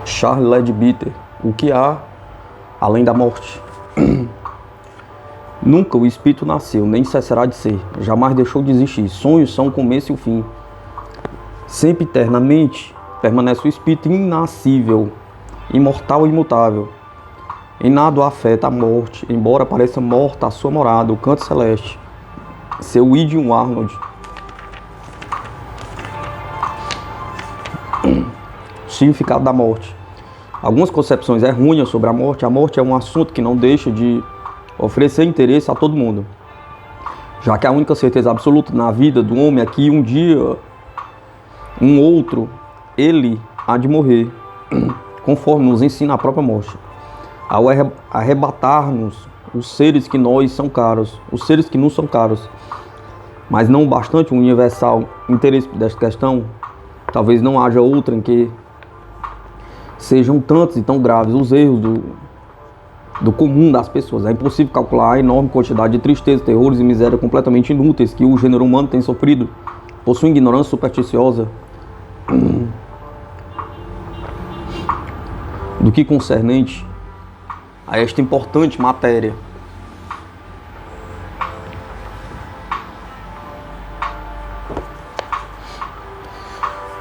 Charles Leadbeater. O que há além da morte? Nunca o espírito nasceu, nem cessará de ser. Jamais deixou de existir. Sonhos são o começo e o fim. Sempre eternamente permanece o espírito inascível, imortal e imutável. Em nada o afeta a morte, embora pareça morta a sua morada, o canto celeste. Seu Idiom Arnold. Significado da morte. Algumas concepções errôneas sobre a morte. A morte é um assunto que não deixa de oferecer interesse a todo mundo, já que a única certeza absoluta na vida do homem é que um dia, um outro, ele há de morrer, conforme nos ensina a própria morte. Ao arrebatar-nos os seres que nós são caros, os seres que nos são caros, mas não bastante um universal interesse desta questão, talvez não haja outra em que sejam tantos e tão graves os erros do comum das pessoas. É impossível calcular a enorme quantidade de tristeza, terrores e miséria completamente inúteis que o gênero humano tem sofrido por sua ignorância supersticiosa do que concernente a esta importante matéria.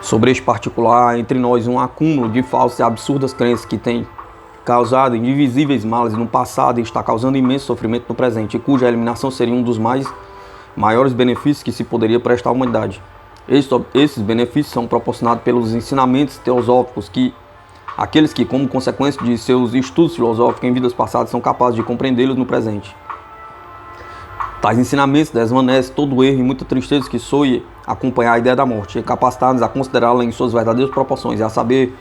Sobre este particular, entre nós um acúmulo de falsas e absurdas crenças que tem causado indivisíveis males no passado e está causando imenso sofrimento no presente, e cuja eliminação seria um dos maiores benefícios que se poderia prestar à humanidade. Esses benefícios são proporcionados pelos ensinamentos teosóficos que aqueles que, como consequência de seus estudos filosóficos em vidas passadas, são capazes de compreendê-los no presente. Tais ensinamentos desvanecem todo o erro e muita tristeza que soe acompanhar a ideia da morte, e capacitar-nos a considerá-la em suas verdadeiras proporções e a saber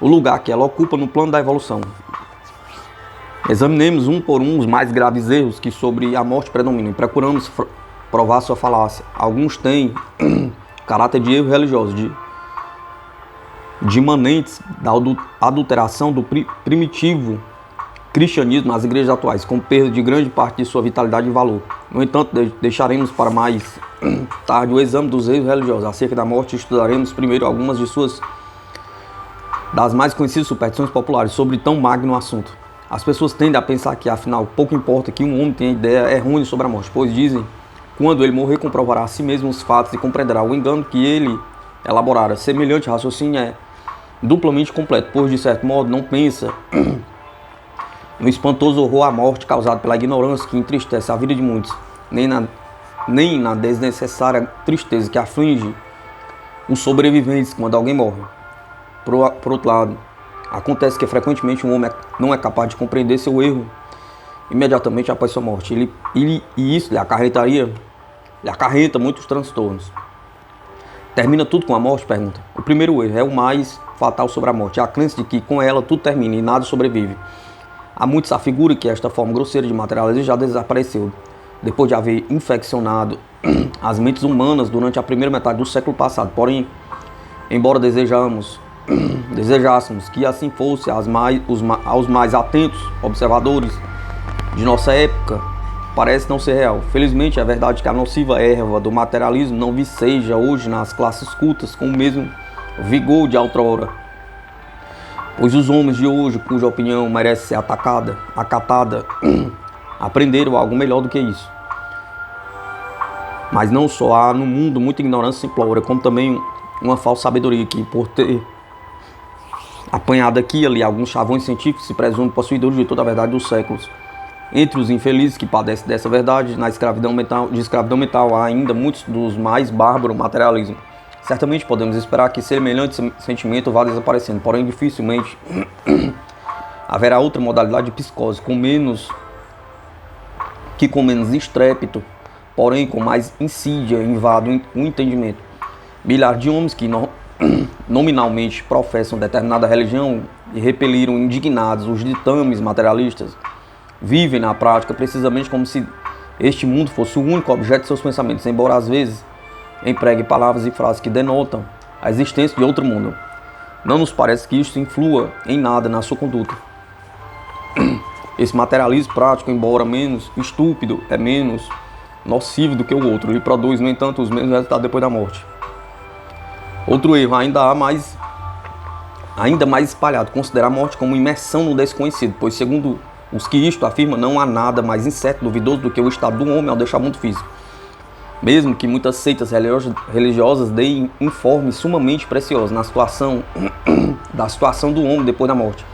o lugar que ela ocupa no plano da evolução. Examinemos um por um os mais graves erros que sobre a morte predominam e procuramos provar sua falácia. Alguns têm caráter de erro religioso, de imanentes da adulteração do primitivo cristianismo nas igrejas atuais, com perda de grande parte de sua vitalidade e valor. No entanto, deixaremos para mais tarde o exame dos erros religiosos acerca da morte e estudaremos primeiro algumas das mais conhecidas superstições populares sobre tão magno assunto. As pessoas tendem a pensar que, afinal, pouco importa que um homem tenha ideia errônea sobre a morte, pois dizem, quando ele morrer, comprovará a si mesmo os fatos e compreenderá o engano que ele elaborara. Semelhante raciocínio é duplamente completo, pois, de certo modo, não pensa no espantoso horror à morte causado pela ignorância que entristece a vida de muitos, nem na desnecessária tristeza que aflige os sobreviventes quando alguém morre. Por outro lado, acontece que frequentemente um homem não é capaz de compreender seu erro imediatamente após sua morte. E isso lhe acarreta muitos transtornos. Termina tudo com a morte? Pergunta. O primeiro erro é o mais fatal sobre a morte, é a crença de que com ela tudo termina e nada sobrevive. Há muitos afiguram que esta forma grosseira de materialismo já desapareceu, depois de haver infeccionado as mentes humanas durante a primeira metade do século passado. Porém, embora desejássemos que assim fosse, aos mais atentos observadores de nossa época, parece não ser real. Felizmente, é verdade que a nociva erva do materialismo não viceja hoje nas classes cultas com o mesmo vigor de outrora, pois os homens de hoje, cuja opinião merece ser acatada, aprenderam algo melhor do que isso. Mas não só há no mundo muita ignorância simplória, como também uma falsa sabedoria que, por ter apanhado aqui e ali alguns chavões científicos, se presume possuidores de toda a verdade dos séculos. Entre os infelizes que padecem dessa verdade, de escravidão mental, há ainda muitos dos mais bárbaros materialismo. Certamente podemos esperar que semelhante sentimento vá desaparecendo, porém dificilmente haverá outra modalidade de psicose com menos estrépito, porém com mais insídia invada o entendimento. Milhares de homens que nominalmente professam determinada religião e repeliram indignados os ditames materialistas, vivem na prática precisamente como se este mundo fosse o único objeto de seus pensamentos, embora às vezes empregue palavras e frases que denotam a existência de outro mundo. Não nos parece que isso influa em nada na sua conduta. Esse materialismo prático, embora menos estúpido, é menos nocivo do que o outro. Ele produz, no entanto, os mesmos resultados depois da morte. Outro erro, ainda há mais ainda mais espalhado, considerar a morte como imersão no desconhecido, pois segundo os que isto afirmam, não há nada mais incerto, duvidoso do que o estado do homem ao deixar o mundo físico. Mesmo que muitas seitas religiosas deem informes sumamente preciosos da situação do homem depois da morte,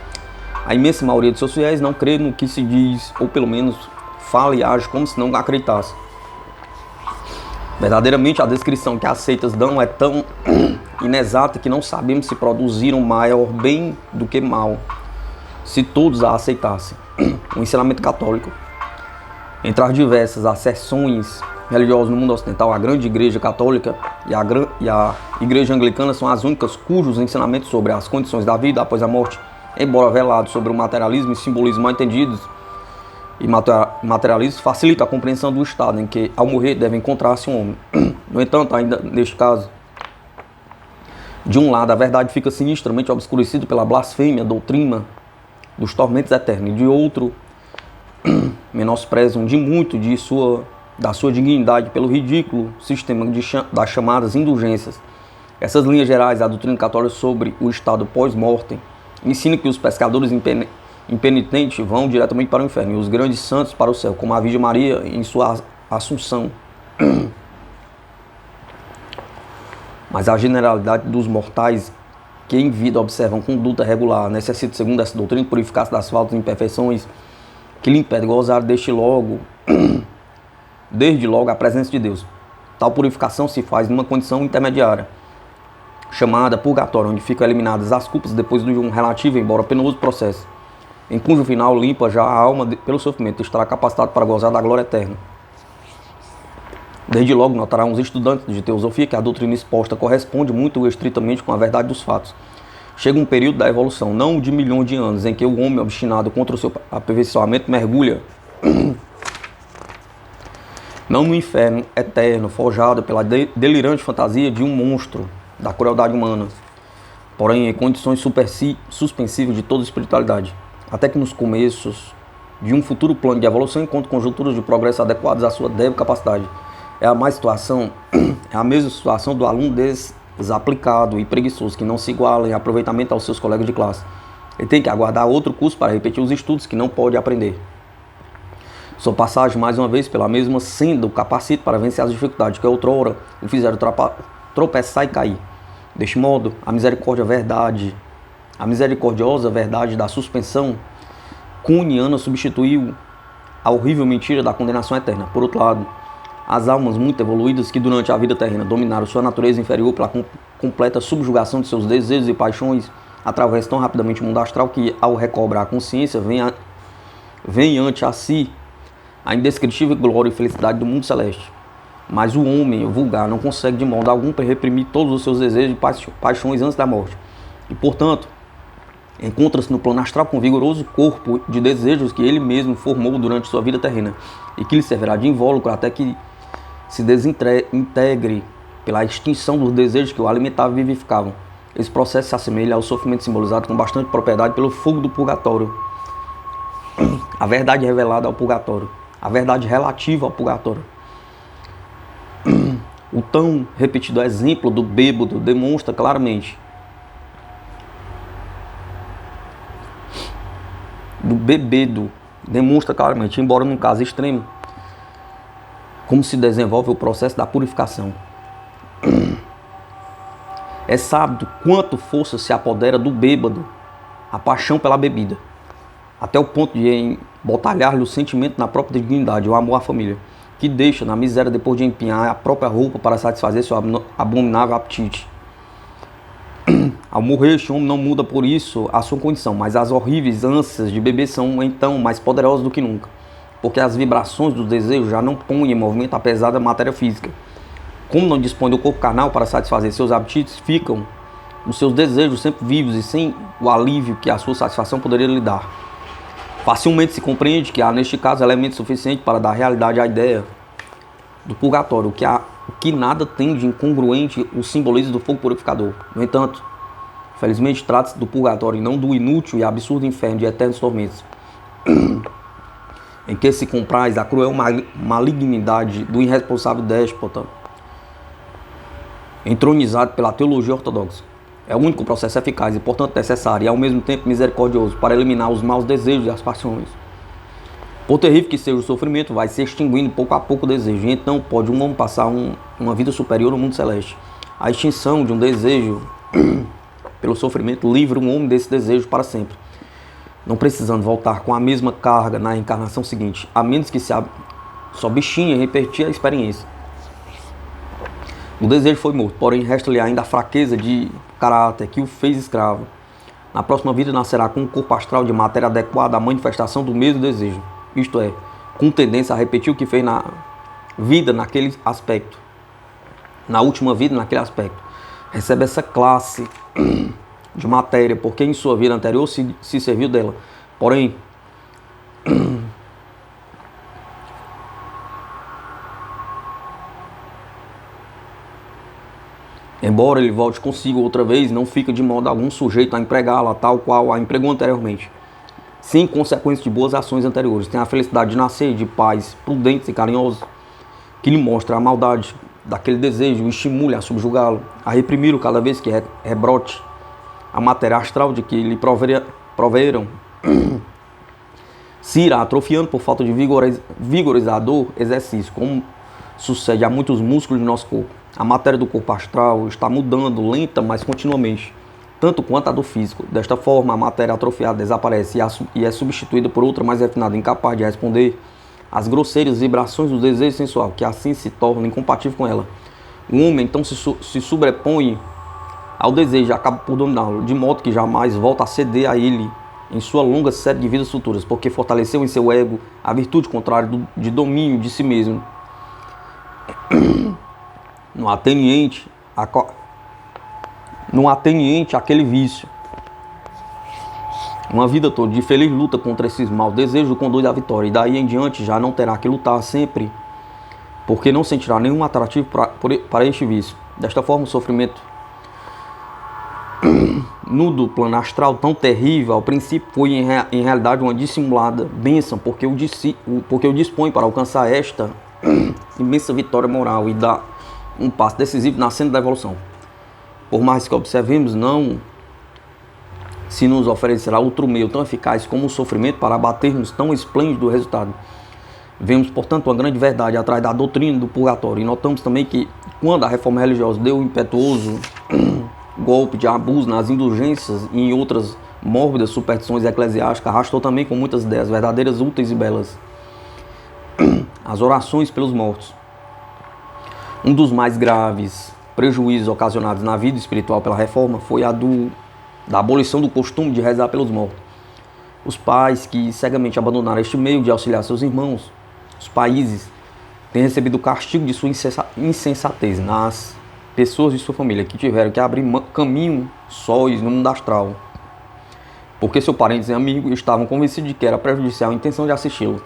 a imensa maioria de seus fiéis não crê no que se diz, ou pelo menos fala e age como se não acreditasse. Verdadeiramente, a descrição que as seitas dão é tão inexata que não sabemos se produziram maior bem do que mal, se todos a aceitassem. O ensinamento católico, entre as diversas asserções religiosas no mundo ocidental, a grande igreja católica e a igreja anglicana são as únicas cujos ensinamentos sobre as condições da vida após a morte, embora velados sobre o materialismo e simbolismo mal entendidos, e materialismo facilita a compreensão do estado em que, ao morrer, deve encontrar-se um homem. No entanto, ainda neste caso, de um lado, a verdade fica sinistramente obscurecida pela blasfêmia, doutrina dos tormentos eternos, e de outro, menosprezam de muito da sua dignidade pelo ridículo sistema das chamadas indulgências. Essas linhas gerais da doutrina católica sobre o estado pós-mortem ensinam que os pescadores impenitentes vão diretamente para o inferno e os grandes santos para o céu, como a Virgem Maria em sua assunção. Mas a generalidade dos mortais que em vida observam conduta regular necessita, segundo essa doutrina, purificar-se das faltas e imperfeições que lhe impedem gozar desde logo a presença de Deus. Tal purificação se faz numa condição intermediária, chamada purgatório, onde ficam eliminadas as culpas depois de um relativo, embora penoso processo, em cujo final limpa já a alma pelo sofrimento e estará capacitado para gozar da glória eterna. Desde logo notarão os estudantes de teosofia que a doutrina exposta corresponde muito estritamente com a verdade dos fatos. Chega um período da evolução, não de milhões de anos, em que o homem obstinado contra o seu aperfeiçoamento mergulha não no inferno eterno, forjado pela delirante fantasia de um monstro da crueldade humana, porém em condições suspensivas de toda espiritualidade, até que nos começos de um futuro plano de evolução encontre conjunturas de progresso adequadas à sua débil capacidade. É a mesma situação do aluno desaplicado e preguiçoso, que não se iguala em aproveitamento aos seus colegas de classe. Ele tem que aguardar outro curso para repetir os estudos que não pode aprender. Sua passagem, mais uma vez, pela mesma senda o capacita para vencer as dificuldades que outrora o fizeram tropeçar e cair. Deste modo, a misericordiosa verdade da suspensão cuniana substituiu a horrível mentira da condenação eterna. Por outro lado, as almas muito evoluídas que durante a vida terrena dominaram sua natureza inferior pela completa subjugação de seus desejos e paixões atravessam tão rapidamente o mundo astral que, ao recobrar a consciência, vem ante a si a indescritível glória e felicidade do mundo celeste. Mas o homem vulgar não consegue de modo algum reprimir todos os seus desejos e paixões antes da morte. E, portanto, encontra-se no plano astral com um vigoroso corpo de desejos que ele mesmo formou durante sua vida terrena e que lhe servirá de invólucro até que se desintegre pela extinção dos desejos que o alimentavam e vivificavam. Esse processo se assemelha ao sofrimento simbolizado com bastante propriedade pelo fogo do purgatório. A verdade revelada ao purgatório, a verdade relativa ao purgatório. O tão repetido exemplo do bêbado demonstra claramente embora num caso extremo, como se desenvolve o processo da purificação. É sábio quanto força se apodera do bêbado a paixão pela bebida, até o ponto de embotalhar-lhe o sentimento na própria dignidade, o amor à família, que deixa na miséria depois de empenhar a própria roupa para satisfazer seu abominável apetite. Ao morrer, este homem não muda por isso a sua condição, mas as horríveis ânsias de beber são então mais poderosas do que nunca, porque as vibrações do desejo já não põem em movimento a pesada matéria física. Como não dispõe do corpo carnal para satisfazer seus apetites, ficam os seus desejos sempre vivos e sem o alívio que a sua satisfação poderia lhe dar. Facilmente se compreende que há, neste caso, elemento suficiente para dar realidade à ideia do purgatório, o que nada tem de incongruente o simbolismo do fogo purificador. No entanto, felizmente trata-se do purgatório e não do inútil e absurdo inferno de eternos tormentos, em que se compraz a cruel malignidade do irresponsável déspota, entronizado pela teologia ortodoxa. É o único processo eficaz e, portanto, necessário e, ao mesmo tempo, misericordioso para eliminar os maus desejos e as paixões. Por terrível que seja o sofrimento, vai se extinguindo pouco a pouco o desejo. E então pode um homem passar uma vida superior no mundo celeste. A extinção de um desejo pelo sofrimento livra um homem desse desejo para sempre, não precisando voltar com a mesma carga na reencarnação seguinte, a menos que se obstine em repetir a experiência. O desejo foi morto, porém resta-lhe ainda a fraqueza de caráter que o fez escravo. Na próxima vida nascerá com um corpo astral de matéria adequada à manifestação do mesmo desejo, isto é, com tendência a repetir o que fez na vida naquele aspecto, na última vida naquele aspecto. Recebe essa classe de matéria, porque em sua vida anterior se serviu dela. Porém, embora ele volte consigo outra vez, não fica de modo algum sujeito a empregá-la tal qual a empregou anteriormente. Sim, consequência de boas ações anteriores. Tem a felicidade de nascer de pais prudentes e carinhosos, que lhe mostra a maldade daquele desejo, estimule a subjugá-lo, a reprimi-lo cada vez que rebrote a matéria astral de que lhe proveram, se irá atrofiando por falta de vigorizador exercício, como sucede a muitos músculos do nosso corpo. A matéria do corpo astral está mudando lenta, mas continuamente, tanto quanto a do físico. Desta forma, a matéria atrofiada desaparece e é substituída por outra mais refinada, incapaz de responder às grosseiras vibrações do desejo sensual, que assim se torna incompatível com ela. O homem então se sobrepõe ao desejo e acaba por dominá-lo, de modo que jamais volta a ceder a ele em sua longa série de vidas futuras, porque fortaleceu em seu ego a virtude contrária de domínio de si mesmo. No ateniente aquele vício. Uma vida toda de feliz luta contra esses maus desejos o conduz à vitória, e daí em diante já não terá que lutar sempre, porque não sentirá nenhum atrativo para este vício. Desta forma, o sofrimento no plano astral tão terrível, ao princípio foi em realidade uma dissimulada bênção, porque o dispõe para alcançar esta imensa vitória moral e dá um passo decisivo na senda da evolução. Por mais que observemos, não se nos oferecerá outro meio tão eficaz como o sofrimento para abatermos tão esplêndido resultado. Vemos, portanto, uma grande verdade atrás da doutrina do purgatório, e notamos também que, quando a reforma religiosa deu um impetuoso golpe de abuso nas indulgências e em outras mórbidas superstições eclesiásticas, arrastou também com muitas ideias verdadeiras, úteis e belas as orações pelos mortos. Um dos mais graves prejuízos ocasionados na vida espiritual pela reforma foi a da abolição do costume de rezar pelos mortos. Os pais que cegamente abandonaram este meio de auxiliar seus irmãos, os países, têm recebido o castigo de sua insensatez nas pessoas de sua família que tiveram que abrir caminho sóis no mundo astral, porque seus parentes e amigos estavam convencidos de que era prejudicial a intenção de assisti-lo.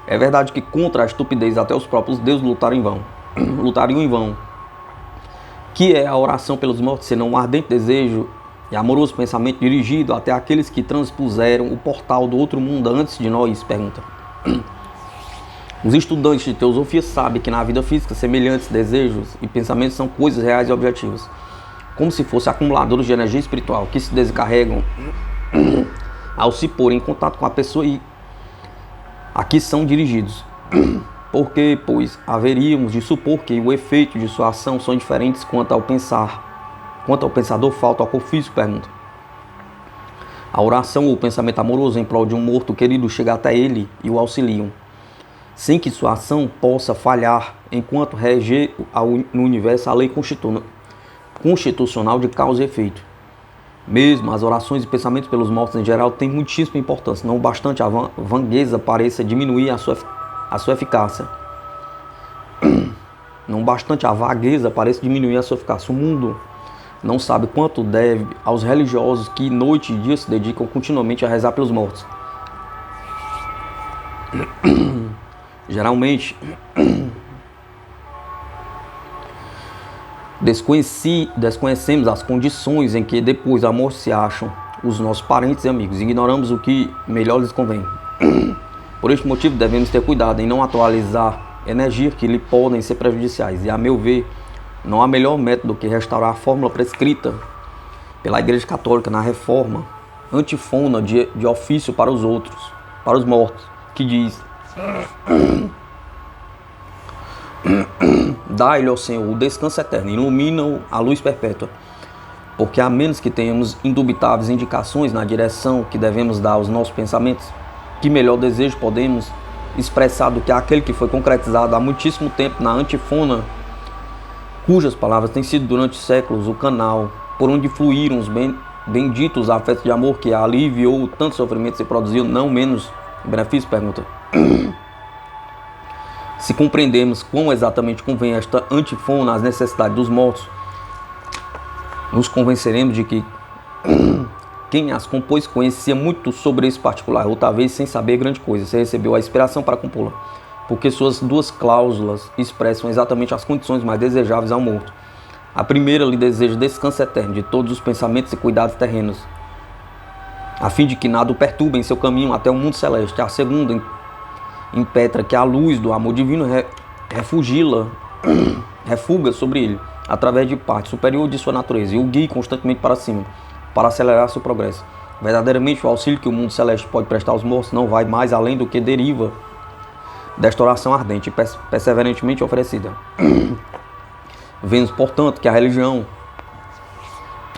É verdade que contra a estupidez até os próprios deuses lutariam em vão. Que é a oração pelos mortos, senão um ardente desejo e amoroso pensamento dirigido até aqueles que transpuseram o portal do outro mundo antes de nós? Pergunta. Os estudantes de teosofia sabem que na vida física semelhantes desejos e pensamentos são coisas reais e objetivas, como se fossem acumuladores de energia espiritual que se descarregam ao se pôr em contato com a pessoa e a que são dirigidos. Porque, pois, haveríamos de supor que o efeito de sua ação são diferentes quanto ao pensador falta ao corpo físico? Pergunta. A oração ou o pensamento amoroso em prol de um morto querido chega até ele e o auxiliam, sem que sua ação possa falhar, enquanto rege no universo a lei constitucional de causa e efeito. Mesmo as orações e pensamentos pelos mortos em geral têm muitíssima importância, não bastante a vangueza pareça diminuir a sua eficácia. Não bastante a vagueza parece diminuir a sua eficácia. O mundo não sabe quanto deve aos religiosos que noite e dia se dedicam continuamente a rezar pelos mortos. Geralmente, desconhecemos as condições em que depois da morte se acham os nossos parentes e amigos. Ignoramos o que melhor lhes convém. Por este motivo, devemos ter cuidado em não atualizar energias que lhe podem ser prejudiciais. E, a meu ver, não há melhor método que restaurar a fórmula prescrita pela Igreja Católica na Reforma, antífona de ofício para os outros, para os mortos, que diz: dá-lhe, ó Senhor, o descanso eterno, ilumina-o a luz perpétua, porque a menos que tenhamos indubitáveis indicações na direção que devemos dar aos nossos pensamentos, que melhor desejo podemos expressar do que aquele que foi concretizado há muitíssimo tempo na antífona, cujas palavras têm sido durante séculos o canal por onde fluíram os benditos afetos de amor que aliviou tantos sofrimentos e produziu não menos benefício? Pergunta. Se compreendemos quão exatamente convém esta antífona às necessidades dos mortos, nos convenceremos de que quem as compôs conhecia muito sobre esse particular, ou talvez sem saber grande coisa, se recebeu a inspiração para compô-la, porque suas duas cláusulas expressam exatamente as condições mais desejáveis ao morto. A primeira lhe deseja descanso eterno de todos os pensamentos e cuidados terrenos, a fim de que nada o perturbe em seu caminho até o mundo celeste. A segunda impetra que a luz do amor divino refuga sobre ele, através de parte superior de sua natureza, e o guie constantemente para cima, para acelerar seu progresso. Verdadeiramente, o auxílio que o mundo celeste pode prestar aos mortos não vai mais além do que deriva desta oração ardente e perseverantemente oferecida. Vemos, portanto, que a religião,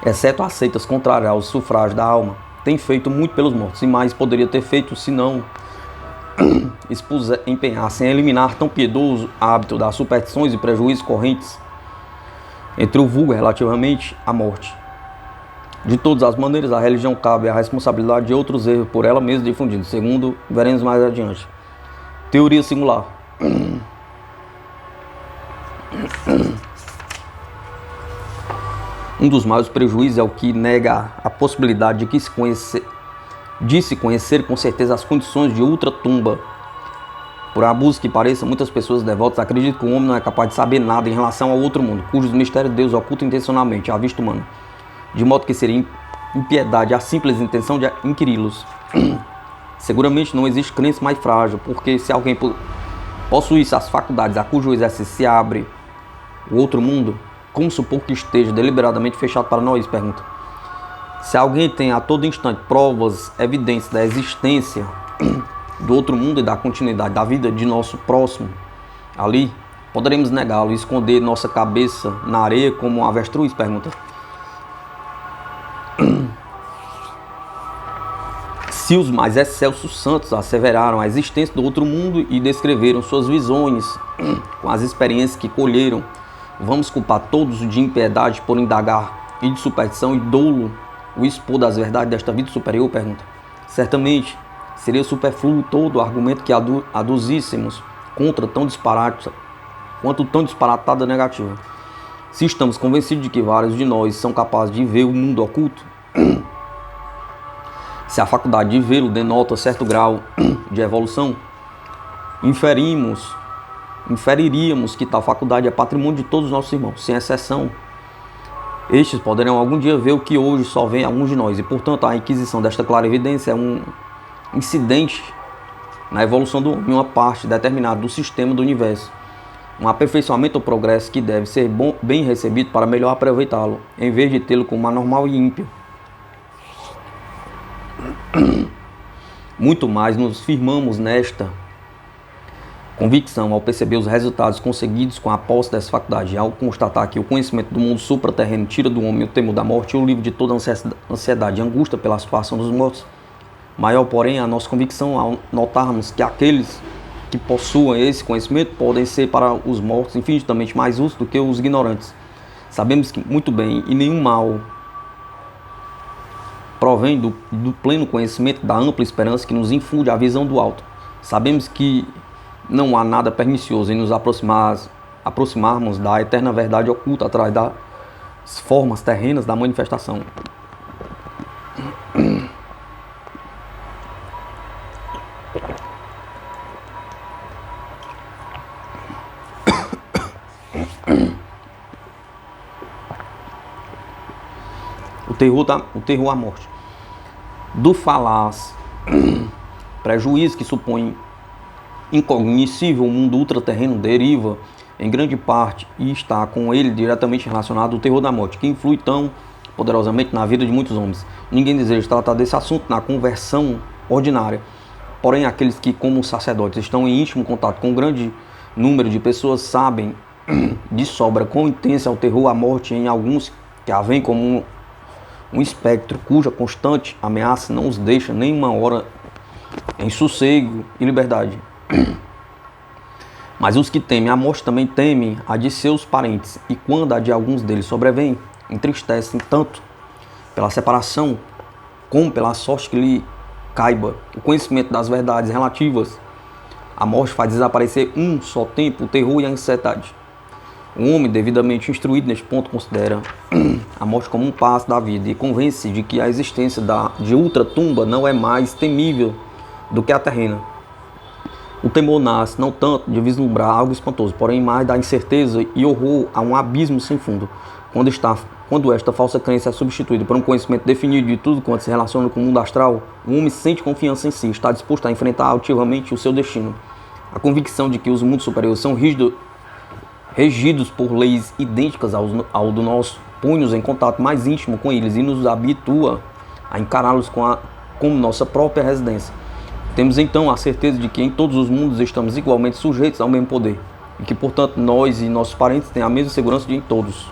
exceto as seitas contrárias aos sufrágios da alma, tem feito muito pelos mortos, e mais poderia ter feito se não empenhassem em eliminar tão piedoso hábito das superstições e prejuízos correntes entre o vulgo relativamente à morte. De todas as maneiras, a religião cabe a responsabilidade de outros erros por ela mesma difundidos, segundo veremos mais adiante. Teoria singular. Um dos maiores prejuízos é o que nega a possibilidade de se conhecer com certeza as condições de ultratumba. Por abuso que pareça, muitas pessoas devotas acreditam que o homem não é capaz de saber nada em relação ao outro mundo, cujos mistérios Deus oculta intencionalmente à vista humana, de modo que seria impiedade a simples intenção de inquiri-los. Seguramente não existe crença mais frágil, porque se alguém possuísse as faculdades a cujo exercício se abre o outro mundo, como supor que esteja deliberadamente fechado para nós? Pergunta. Se alguém tem a todo instante provas evidentes da existência do outro mundo e da continuidade da vida de nosso próximo ali, poderemos negá-lo e esconder nossa cabeça na areia como um avestruz? Pergunta. Se os mais excelsos santos asseveraram a existência do outro mundo e descreveram suas visões com as experiências que colheram, vamos culpar todos de impiedade por indagar e de superstição e dolo o expor das verdades desta vida superior? Pergunta. Certamente seria superfluo todo o argumento que aduzíssemos contra tão disparatada negativa. Se estamos convencidos de que vários de nós são capazes de ver o mundo oculto, se a faculdade de vê-lo denota certo grau de evolução, inferiríamos que tal faculdade é patrimônio de todos os nossos irmãos, sem exceção. Estes poderão algum dia ver o que hoje só vê alguns de nós, e portanto a inquisição desta clara evidência é um incidente na evolução do homem, uma parte determinada do sistema do universo, um aperfeiçoamento ou progresso que deve ser bem recebido para melhor aproveitá-lo, em vez de tê-lo como anormal e ímpio. Muito mais nos firmamos nesta convicção ao perceber os resultados conseguidos com a posse dessa faculdade, ao constatar que o conhecimento do mundo supraterreno tira do homem o temor da morte e o livre de toda ansiedade e angústia pela situação dos mortos. Maior, porém, a nossa convicção ao notarmos que aqueles que possuem esse conhecimento podem ser para os mortos infinitamente mais úteis do que os ignorantes. Sabemos que muito bem e nenhum mal provém do pleno conhecimento da ampla esperança que nos infunde a visão do alto. Sabemos que não há nada pernicioso em nos aproximarmos da eterna verdade oculta atrás das formas terrenas da manifestação. O terror à morte. Do falaz prejuízo que supõe incognoscível o mundo ultraterreno deriva em grande parte e está com ele diretamente relacionado o terror da morte, que influi tão poderosamente na vida de muitos homens. Ninguém deseja tratar desse assunto na conversão ordinária. Porém, aqueles que, como sacerdotes, estão em íntimo contato com um grande número de pessoas sabem de sobra quão intensa é o terror à morte em alguns que a veem como um espectro cuja constante ameaça não os deixa nem uma hora em sossego e liberdade. Mas os que temem a morte também temem a de seus parentes, e quando a de alguns deles sobrevém, entristecem tanto pela separação como pela sorte que lhe caiba. O conhecimento das verdades relativas à morte faz desaparecer um só tempo o terror e a ansiedade. O homem devidamente instruído neste ponto considera a morte como um passo da vida e convence-se de que a existência de ultratumba não é mais temível do que a terrena. O temor nasce não tanto de vislumbrar algo espantoso, porém mais da incerteza e horror a um abismo sem fundo. Quando esta falsa crença é substituída por um conhecimento definido de tudo quanto se relaciona com o mundo astral, o homem sente confiança em si, está disposto a enfrentar altivamente o seu destino. A convicção de que os mundos superiores são regidos por leis idênticas ao do nosso, põe-nos em contato mais íntimo com eles e nos habitua a encará-los como nossa própria residência. Temos então a certeza de que em todos os mundos estamos igualmente sujeitos ao mesmo poder, e que, portanto, nós e nossos parentes têm a mesma segurança de em todos.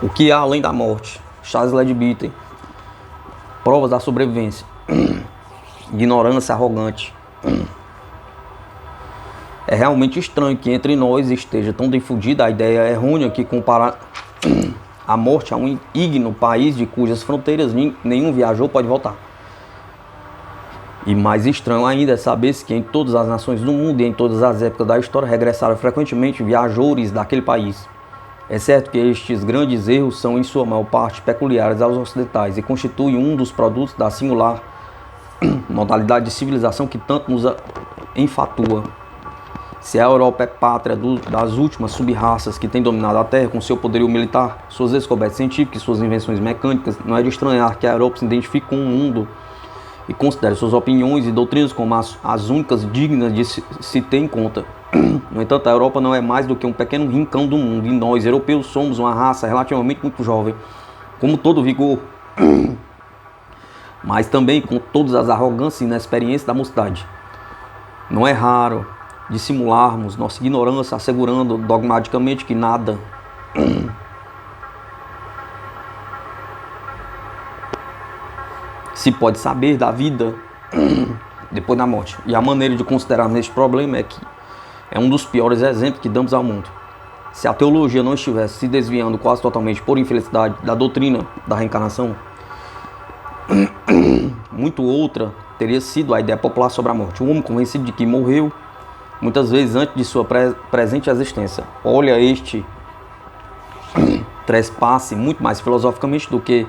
O que há além da morte? Charles Leadbeater. Provas da sobrevivência. Ignorância arrogante. É realmente estranho que entre nós esteja tão difundida a ideia errônea que compara a morte a um ígneo país de cujas fronteiras nenhum viajou pode voltar. E mais estranho ainda é saber-se que em todas as nações do mundo e em todas as épocas da história regressaram frequentemente viajores daquele país. É certo que estes grandes erros são em sua maior parte peculiares aos ocidentais e constituem um dos produtos da singular modalidade de civilização que tanto nos enfatua. Se a Europa é pátria das últimas sub-raças que têm dominado a Terra com seu poderio militar, suas descobertas científicas e suas invenções mecânicas, não é de estranhar que a Europa se identifique com o mundo e considere suas opiniões e doutrinas como as únicas dignas de se ter em conta. No entanto, a Europa não é mais do que um pequeno rincão do mundo, e nós, europeus, somos uma raça relativamente muito jovem, como todo vigor, mas também com todas as arrogâncias e inexperiência da mocidade. Não é raro dissimularmos nossa ignorância assegurando dogmaticamente que nada se pode saber da vida depois da morte. E a maneira de considerarmos este problema é um dos piores exemplos que damos ao mundo. Se a teologia não estivesse se desviando quase totalmente por infelicidade da doutrina da reencarnação, muito outra teria sido a ideia popular sobre a morte. O homem convencido de que morreu muitas vezes antes de sua presente existência olha este trespasse muito mais filosoficamente do que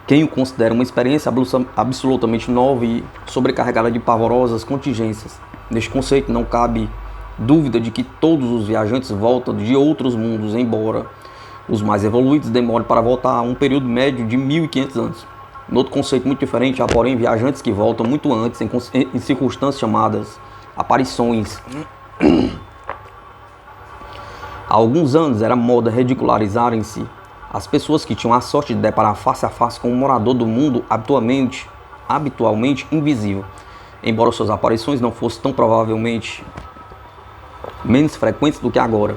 quem o considera uma experiência absolutamente nova e sobrecarregada de pavorosas contingências. Neste conceito não cabe dúvida de que todos os viajantes voltam de outros mundos, embora os mais evoluídos demorem para voltar a um período médio de 1500 anos. No outro conceito muito diferente, há porém viajantes que voltam muito antes em circunstâncias chamadas aparições. Há alguns anos era moda ridicularizarem-se as pessoas que tinham a sorte de deparar face a face com um morador do mundo habitualmente invisível, embora suas aparições não fossem tão provavelmente menos frequentes do que agora.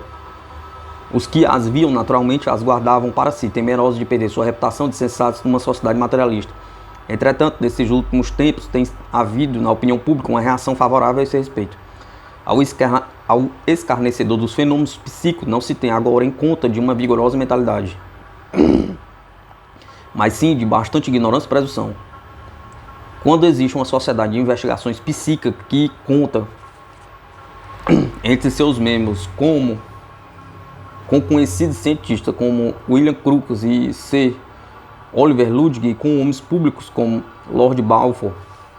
Os que as viam naturalmente as guardavam para si, temerosos de perder sua reputação de sensatos numa sociedade materialista. Entretanto, nesses últimos tempos tem havido na opinião pública uma reação favorável a esse respeito. Ao escarnecedor dos fenômenos psíquicos não se tem agora em conta de uma vigorosa mentalidade, mas sim de bastante ignorância e presunção. Quando existe uma sociedade de investigações psíquicas que conta entre seus membros com conhecidos cientistas como William Crookes e C. Oliver Ludwig, com homens públicos como Lord Balfour,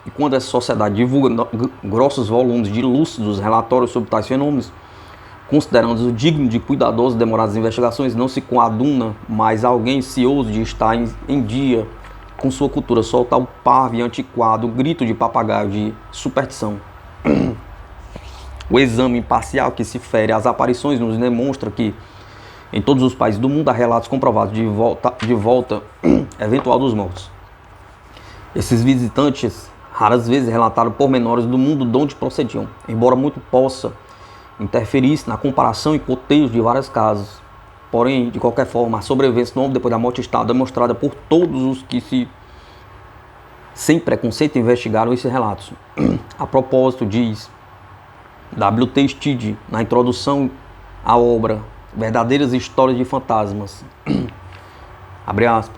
e quando essa sociedade divulga grossos volumes de lúcidos relatórios sobre tais fenômenos, considerando-os dignos de cuidadosas e demoradas investigações, não se coaduna mais alguém cioso de estar em dia com sua cultura, soltar o parvo e antiquado grito de papagaio de superstição. O exame imparcial que se fere às aparições nos demonstra que, Em todos os países do mundo há relatos comprovados de volta eventual dos mortos. Esses visitantes raras vezes relataram pormenores do mundo de onde procediam, embora muito possa interferir na comparação e cotejo de vários casos. Porém, de qualquer forma, a sobrevivência do homem depois da morte está demonstrada por todos os que sem preconceito investigaram esses relatos. A propósito, diz W.T. Stead na introdução à obra Verdadeiras Histórias de Fantasmas, abre aspas,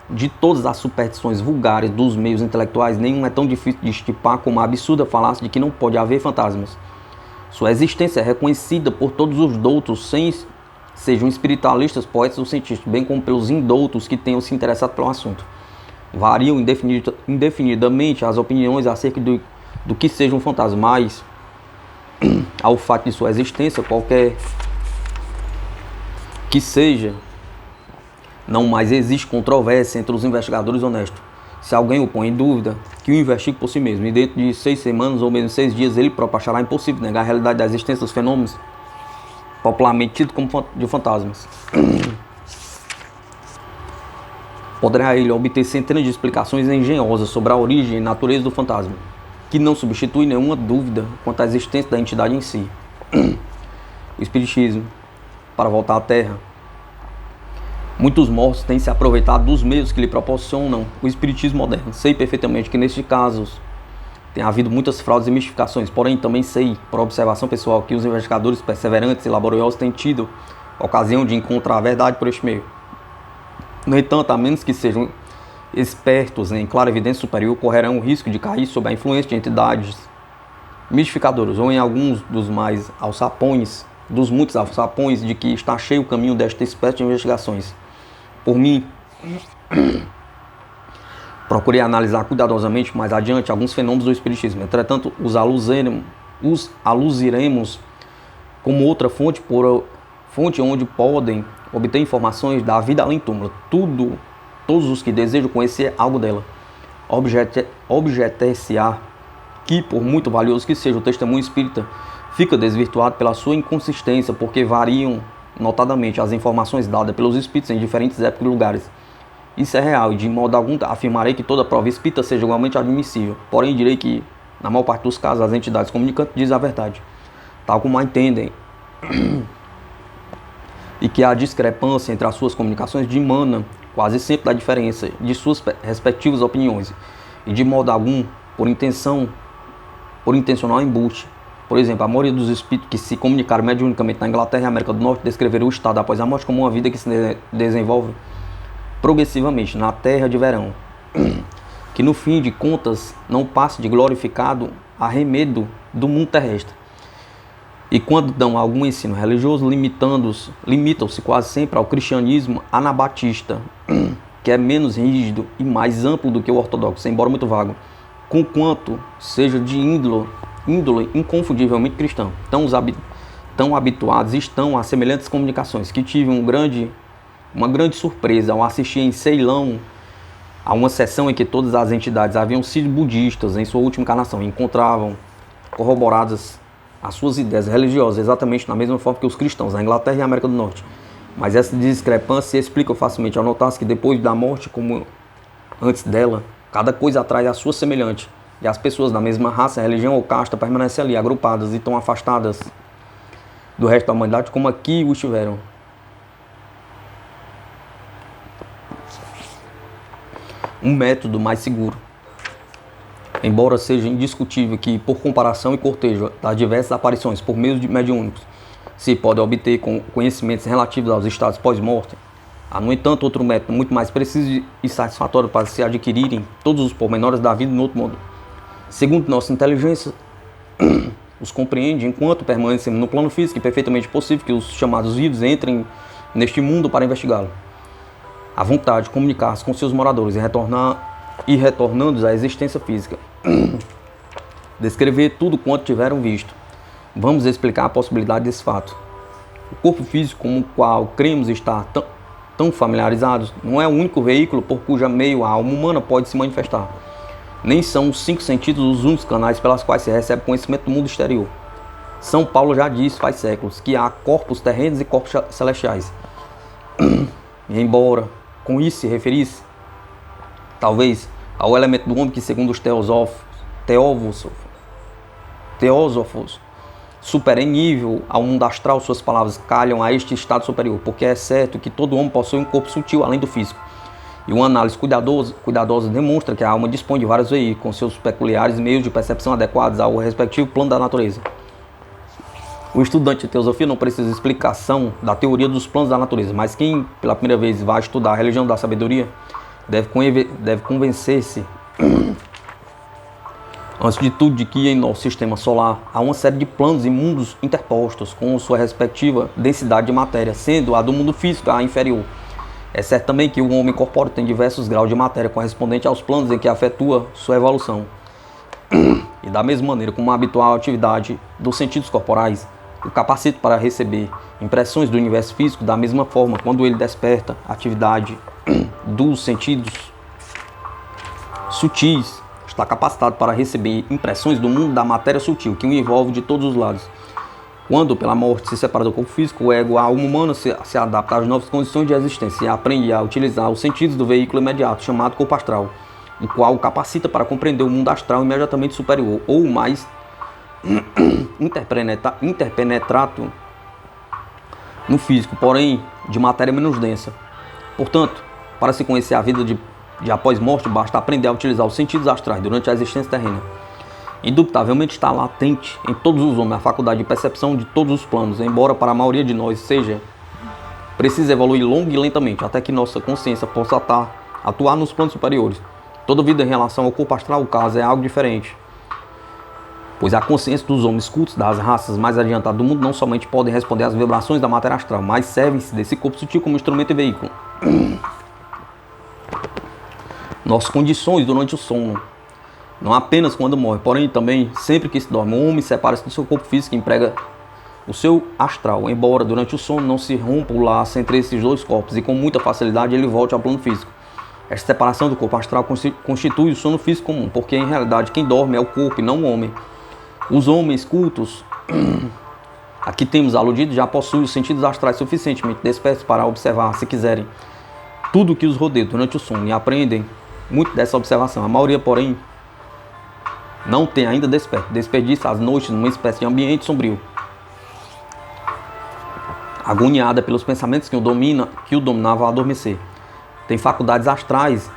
de todas as superstições vulgares dos meios intelectuais, nenhuma é tão difícil de estipar como a absurda falácia de que não pode haver fantasmas. Sua existência é reconhecida por todos os doutos, sejam espiritualistas, poetas ou cientistas, bem como pelos indoutos que tenham se interessado pelo assunto. Variam indefinidamente as opiniões acerca do que seja um fantasma, mas ao fato de sua existência, qualquer que seja, não mais existe controvérsia entre os investigadores honestos. Se alguém o põe em dúvida, que o investigue por si mesmo, e dentro de 6 semanas ou mesmo 6 dias ele próprio achará impossível negar a realidade da existência dos fenômenos popularmente tidos como de fantasmas. Poderá ele obter centenas de explicações engenhosas sobre a origem e natureza do fantasma, que não substitui nenhuma dúvida quanto à existência da entidade em si. O Espiritismo, para voltar à Terra. Muitos mortos têm se aproveitado dos meios que lhe proporcionam o Espiritismo moderno. Sei perfeitamente que nestes casos tem havido muitas fraudes e mistificações, porém também sei, por observação pessoal, que os investigadores perseverantes e laboriosos têm tido ocasião de encontrar a verdade por este meio. No entanto, a menos que sejam espertos em clara evidência superior, correrão o risco de cair sob a influência de entidades mistificadoras ou em alguns dos muitos alçapões de que está cheio o caminho desta espécie de investigações. Por mim, procurei analisar cuidadosamente mais adiante alguns fenômenos do Espiritismo. Entretanto, os aluziremos como outra fonte onde podem obter informações da vida além do túmulo. Todos os que desejam conhecer algo dela. Objetar-se-á que, por muito valioso que seja o testemunho espírita, fica desvirtuado pela sua inconsistência, porque variam notadamente as informações dadas pelos espíritos em diferentes épocas e lugares. Isso é real, e de modo algum afirmarei que toda prova espírita seja igualmente admissível. Porém, direi que, na maior parte dos casos, as entidades comunicantes dizem a verdade, tal como a entendem, e que a discrepância entre as suas comunicações dimana quase sempre da diferença de suas respectivas opiniões, e de modo algum por intencional embuste. Por exemplo, a maioria dos espíritos que se comunicaram mediunicamente na Inglaterra e América do Norte descreveram o estado após a morte como uma vida que se desenvolve progressivamente na terra de verão, que no fim de contas não passa de glorificado arremedo do mundo terrestre. E quando dão algum ensino religioso, limitam-se quase sempre ao cristianismo anabatista, que é menos rígido e mais amplo do que o ortodoxo, embora muito vago, conquanto seja de índole inconfundivelmente cristão. Tão habituados estão a semelhantes comunicações, que tive uma grande surpresa ao assistir em Ceilão a uma sessão em que todas as entidades haviam sido budistas em sua última encarnação e encontravam corroboradas as suas ideias religiosas exatamente na mesma forma que os cristãos na Inglaterra e América do Norte. Mas essa discrepância se explica facilmente ao notar-se que depois da morte, como antes dela, cada coisa atrai a sua semelhante, e as pessoas da mesma raça, religião ou casta permanecem ali agrupadas e tão afastadas do resto da humanidade como aqui o estiveram. Um método mais seguro. Embora seja indiscutível que, por comparação e cortejo das diversas aparições por meio de mediúnicos, se pode obter conhecimentos relativos aos estados pós-morte, há, no entanto, outro método muito mais preciso e satisfatório para se adquirirem todos os pormenores da vida no outro mundo. Segundo nossa inteligência, os compreende enquanto permanecemos no plano físico, e perfeitamente possível que os chamados vivos entrem neste mundo para investigá-lo. A vontade de comunicar-se com seus moradores e retornando-os à existência física. Descrever tudo quanto tiveram visto. Vamos explicar a possibilidade desse fato. O corpo físico com o qual cremos estar tão familiarizados não é o único veículo por cujo meio a alma humana pode se manifestar. Nem são os 5 sentidos os únicos canais pelas quais se recebe conhecimento do mundo exterior. São Paulo já disse faz séculos que há corpos terrenos e corpos celestiais. E embora com isso se referisse, talvez, ao elemento do homem que, segundo os teósofos, supera em nível ao mundo astral, suas palavras calham a este estado superior, porque é certo que todo homem possui um corpo sutil além do físico. E uma análise cuidadosa demonstra que a alma dispõe de vários veículos, com seus peculiares meios de percepção adequados ao respectivo plano da natureza. O estudante de teosofia não precisa de explicação da teoria dos planos da natureza, mas quem pela primeira vez vai estudar a religião da sabedoria deve convencer-se, antes de tudo, de que em nosso sistema solar há uma série de planos e mundos interpostos com sua respectiva densidade de matéria, sendo a do mundo físico a inferior. É certo também que o homem corpóreo tem diversos graus de matéria correspondente aos planos em que afetua sua evolução. E da mesma maneira como a habitual atividade dos sentidos corporais o capacita para receber impressões do universo físico, da mesma forma, quando ele desperta a atividade dos sentidos sutis, está capacitado para receber impressões do mundo da matéria sutil, que o envolve de todos os lados. Quando, pela morte, se separa do corpo físico, o ego, a alma humana, se adapta às novas condições de existência e aprende a utilizar os sentidos do veículo imediato, chamado corpo astral, o qual o capacita para compreender o mundo astral imediatamente superior, ou mais interpenetrado no físico, porém de matéria menos densa. Portanto, para se conhecer a vida de após morte, basta aprender a utilizar os sentidos astrais durante a existência terrena. Indubitavelmente está latente em todos os homens a faculdade de percepção de todos os planos, embora para a maioria de nós seja preciso evoluir longo e lentamente, até que nossa consciência possa atuar nos planos superiores. Toda vida em relação ao corpo astral, o caso é algo diferente, pois a consciência dos homens cultos das raças mais adiantadas do mundo não somente podem responder às vibrações da matéria astral, mas servem-se desse corpo sutil como instrumento e veículo. Nossas condições durante o sono, não apenas quando morre, porém também sempre que se dorme. O homem separa-se do seu corpo físico e emprega o seu astral, embora durante o sono não se rompa o laço entre esses dois corpos e com muita facilidade ele volte ao plano físico. Esta separação do corpo astral constitui o sono físico comum, porque em realidade quem dorme é o corpo e não o homem. Os homens cultos, aqui temos aludido, já possuem os sentidos astrais suficientemente despertos para observar, se quiserem, tudo o que os rodeia durante o sono e aprendem muito dessa observação. A maioria, porém, não tem ainda desperto, desperdiça as noites numa espécie de ambiente sombrio, agoniada pelos pensamentos que o dominavam ao adormecer. Tem faculdades astrais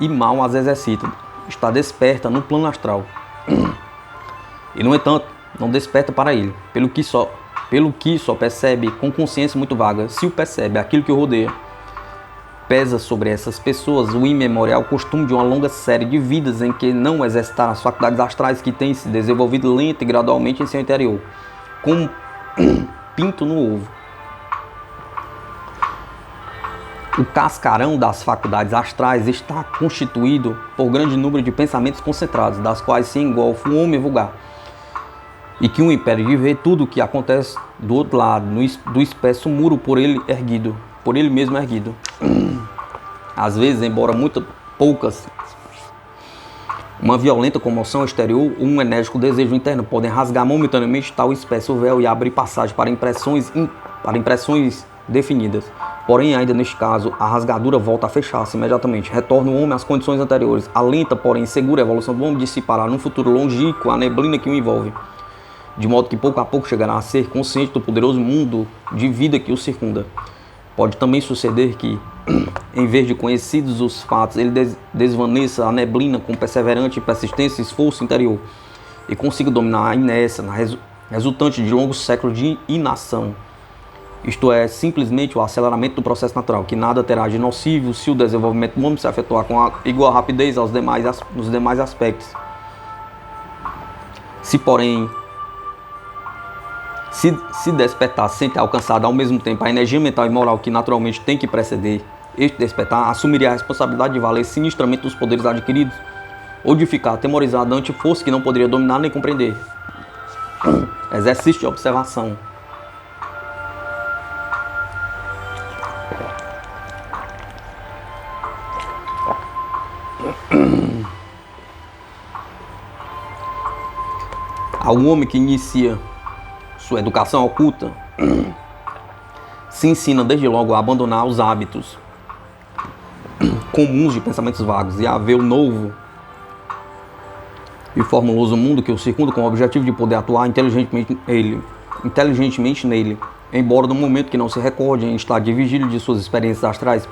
e mal as exercita, está desperta no plano astral. E, no entanto, não desperta para ele, pelo que só percebe com consciência muito vaga. Se o percebe, aquilo que o rodeia pesa sobre essas pessoas o imemorial costume de uma longa série de vidas em que não exercitaram as faculdades astrais que têm se desenvolvido lenta e gradualmente em seu interior, como pinto no ovo. O cascarão das faculdades astrais está constituído por grande número de pensamentos concentrados, das quais se engolfa o homem vulgar, e que o impede de ver tudo o que acontece do outro lado, do espesso muro por ele mesmo erguido. Às vezes, embora muito poucas, uma violenta comoção exterior ou um enérgico desejo interno podem rasgar momentaneamente tal espesso véu e abrir passagem para impressões definidas. Porém, ainda neste caso, a rasgadura volta a fechar-se imediatamente. Retorna o homem às condições anteriores. A lenta, porém segura evolução do homem dissipará num futuro longínquo a neblina que o envolve, de modo que pouco a pouco chegará a ser consciente do poderoso mundo de vida que o circunda. Pode também suceder que, em vez de conhecidos os fatos, ele desvaneça a neblina com perseverante persistência e esforço interior e consiga dominar a inércia resultante de longos séculos de inação. Isto é, simplesmente o aceleramento do processo natural, que nada terá de nocivo se o desenvolvimento do homem se efetuar com igual rapidez nos demais aspectos. Se, porém, se despertar sem ter alcançado ao mesmo tempo a energia mental e moral que naturalmente tem que preceder este despertar, assumiria a responsabilidade de valer sinistramente dos poderes adquiridos ou de ficar atemorizado ante força que não poderia dominar nem compreender. Exercício de observação. Ao homem que inicia sua educação oculta, se ensina desde logo a abandonar os hábitos comuns de pensamentos vagos e a ver o novo e formuloso mundo que o circunda com o objetivo de poder atuar inteligentemente nele, embora no momento que não se recorde em estado de vigília de suas experiências astrais,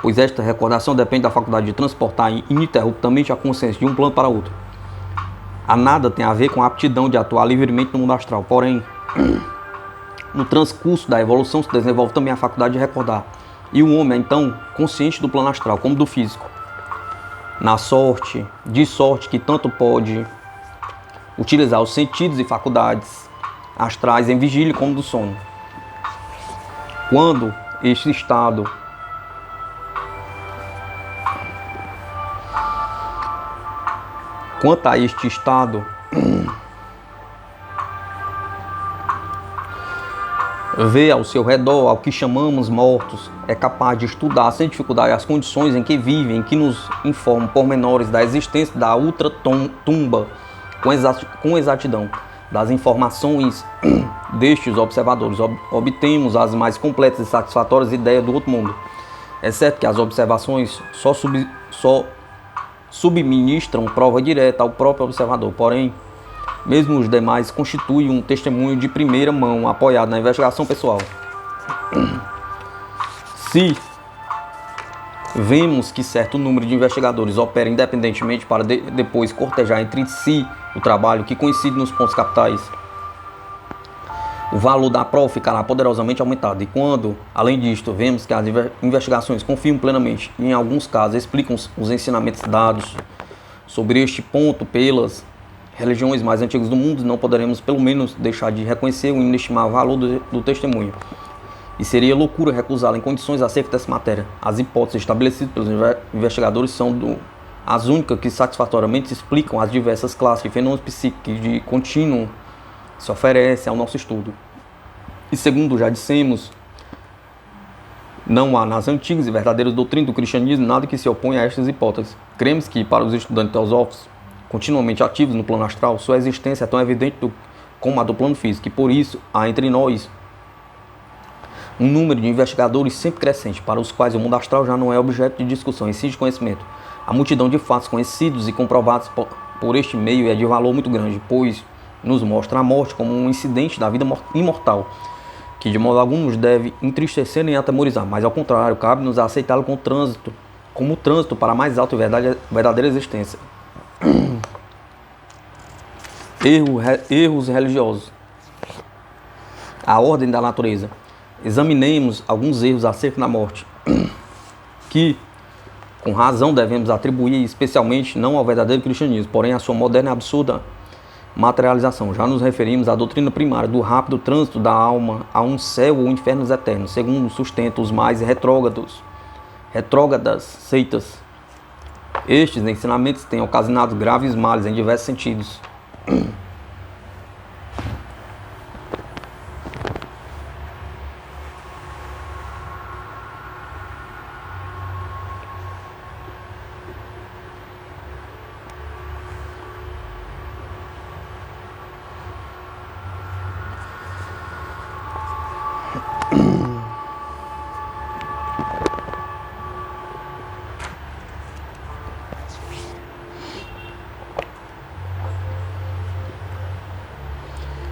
pois esta recordação depende da faculdade de transportar ininterruptamente a consciência de um plano para outro. A nada tem a ver com a aptidão de atuar livremente no mundo astral, porém, no transcurso da evolução se desenvolve também a faculdade de recordar, e o homem é então consciente do plano astral como do físico, de sorte que tanto pode utilizar os sentidos e faculdades astrais em vigília como do sono. Quanto a este estado vê ao seu redor, ao que chamamos mortos, é capaz de estudar sem dificuldade as condições em que vivem, que nos informam pormenores da existência da ultratumba com exatidão. Das informações destes observadores, obtemos as mais completas e satisfatórias ideias do outro mundo. É certo que as observações só subministram prova direta ao próprio observador, porém, mesmo os demais constituem um testemunho de primeira mão apoiado na investigação pessoal. Se vemos que certo número de investigadores opera independentemente para depois cortejar entre si o trabalho que coincide nos pontos capitais, o valor da prova ficará poderosamente aumentado. E quando, além disto, vemos que as investigações confiam plenamente e, em alguns casos, explicam os ensinamentos dados sobre este ponto pelas religiões mais antigas do mundo, não poderemos pelo menos deixar de reconhecer o inestimável valor do testemunho. E seria loucura recusá-lo em condições acerca dessa matéria. As hipóteses estabelecidas pelos investigadores são as únicas que satisfatoriamente explicam as diversas classes de fenômenos psíquicos de contínuo se oferecem ao nosso estudo. E segundo já dissemos, não há nas antigas e verdadeiras doutrinas do cristianismo nada que se oponha a estas hipóteses. Cremos que, para os estudantes teosóficos, continuamente ativos no plano astral, sua existência é tão evidente como a do plano físico, e por isso há entre nós um número de investigadores sempre crescente, para os quais o mundo astral já não é objeto de discussão, e sim de conhecimento. A multidão de fatos conhecidos e comprovados por este meio é de valor muito grande, pois nos mostra a morte como um incidente da vida imortal, que de modo algum nos deve entristecer nem atemorizar, mas ao contrário, cabe-nos aceitá-lo como trânsito para a mais alta e verdadeira existência. Erros religiosos. A ordem da natureza. Examinemos alguns erros acerca da morte, que, com razão, devemos atribuir especialmente não ao verdadeiro cristianismo, porém à sua moderna e absurda materialização. Já nos referimos à doutrina primária do rápido trânsito da alma a um céu ou infernos eternos, segundo sustentam os mais retrógradas seitas. Estes ensinamentos têm ocasionado graves males em diversos sentidos.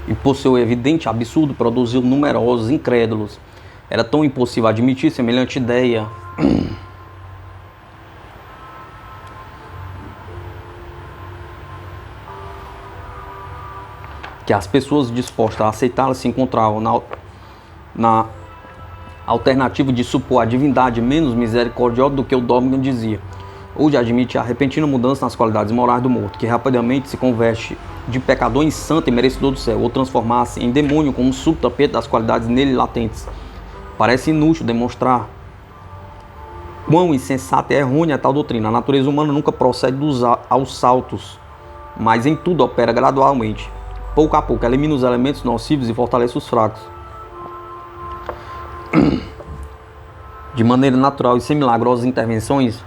E por seu evidente absurdo produziu numerosos incrédulos. Era tão impossível admitir semelhante ideia que as pessoas dispostas a aceitá-la se encontravam na alternativa de supor a divindade menos misericordiosa do que o dogma dizia, ou de admitir a repentina mudança nas qualidades morais do morto, que rapidamente se converte de pecador em santo e merecedor do céu, ou transformar-se em demônio com um súbito aperto das qualidades nele latentes. Parece inútil demonstrar quão insensata e errônea é tal doutrina. A natureza humana nunca procede aos saltos, mas em tudo opera gradualmente. Pouco a pouco, elimina os elementos nocivos e fortalece os fracos. De maneira natural e sem milagrosas intervenções,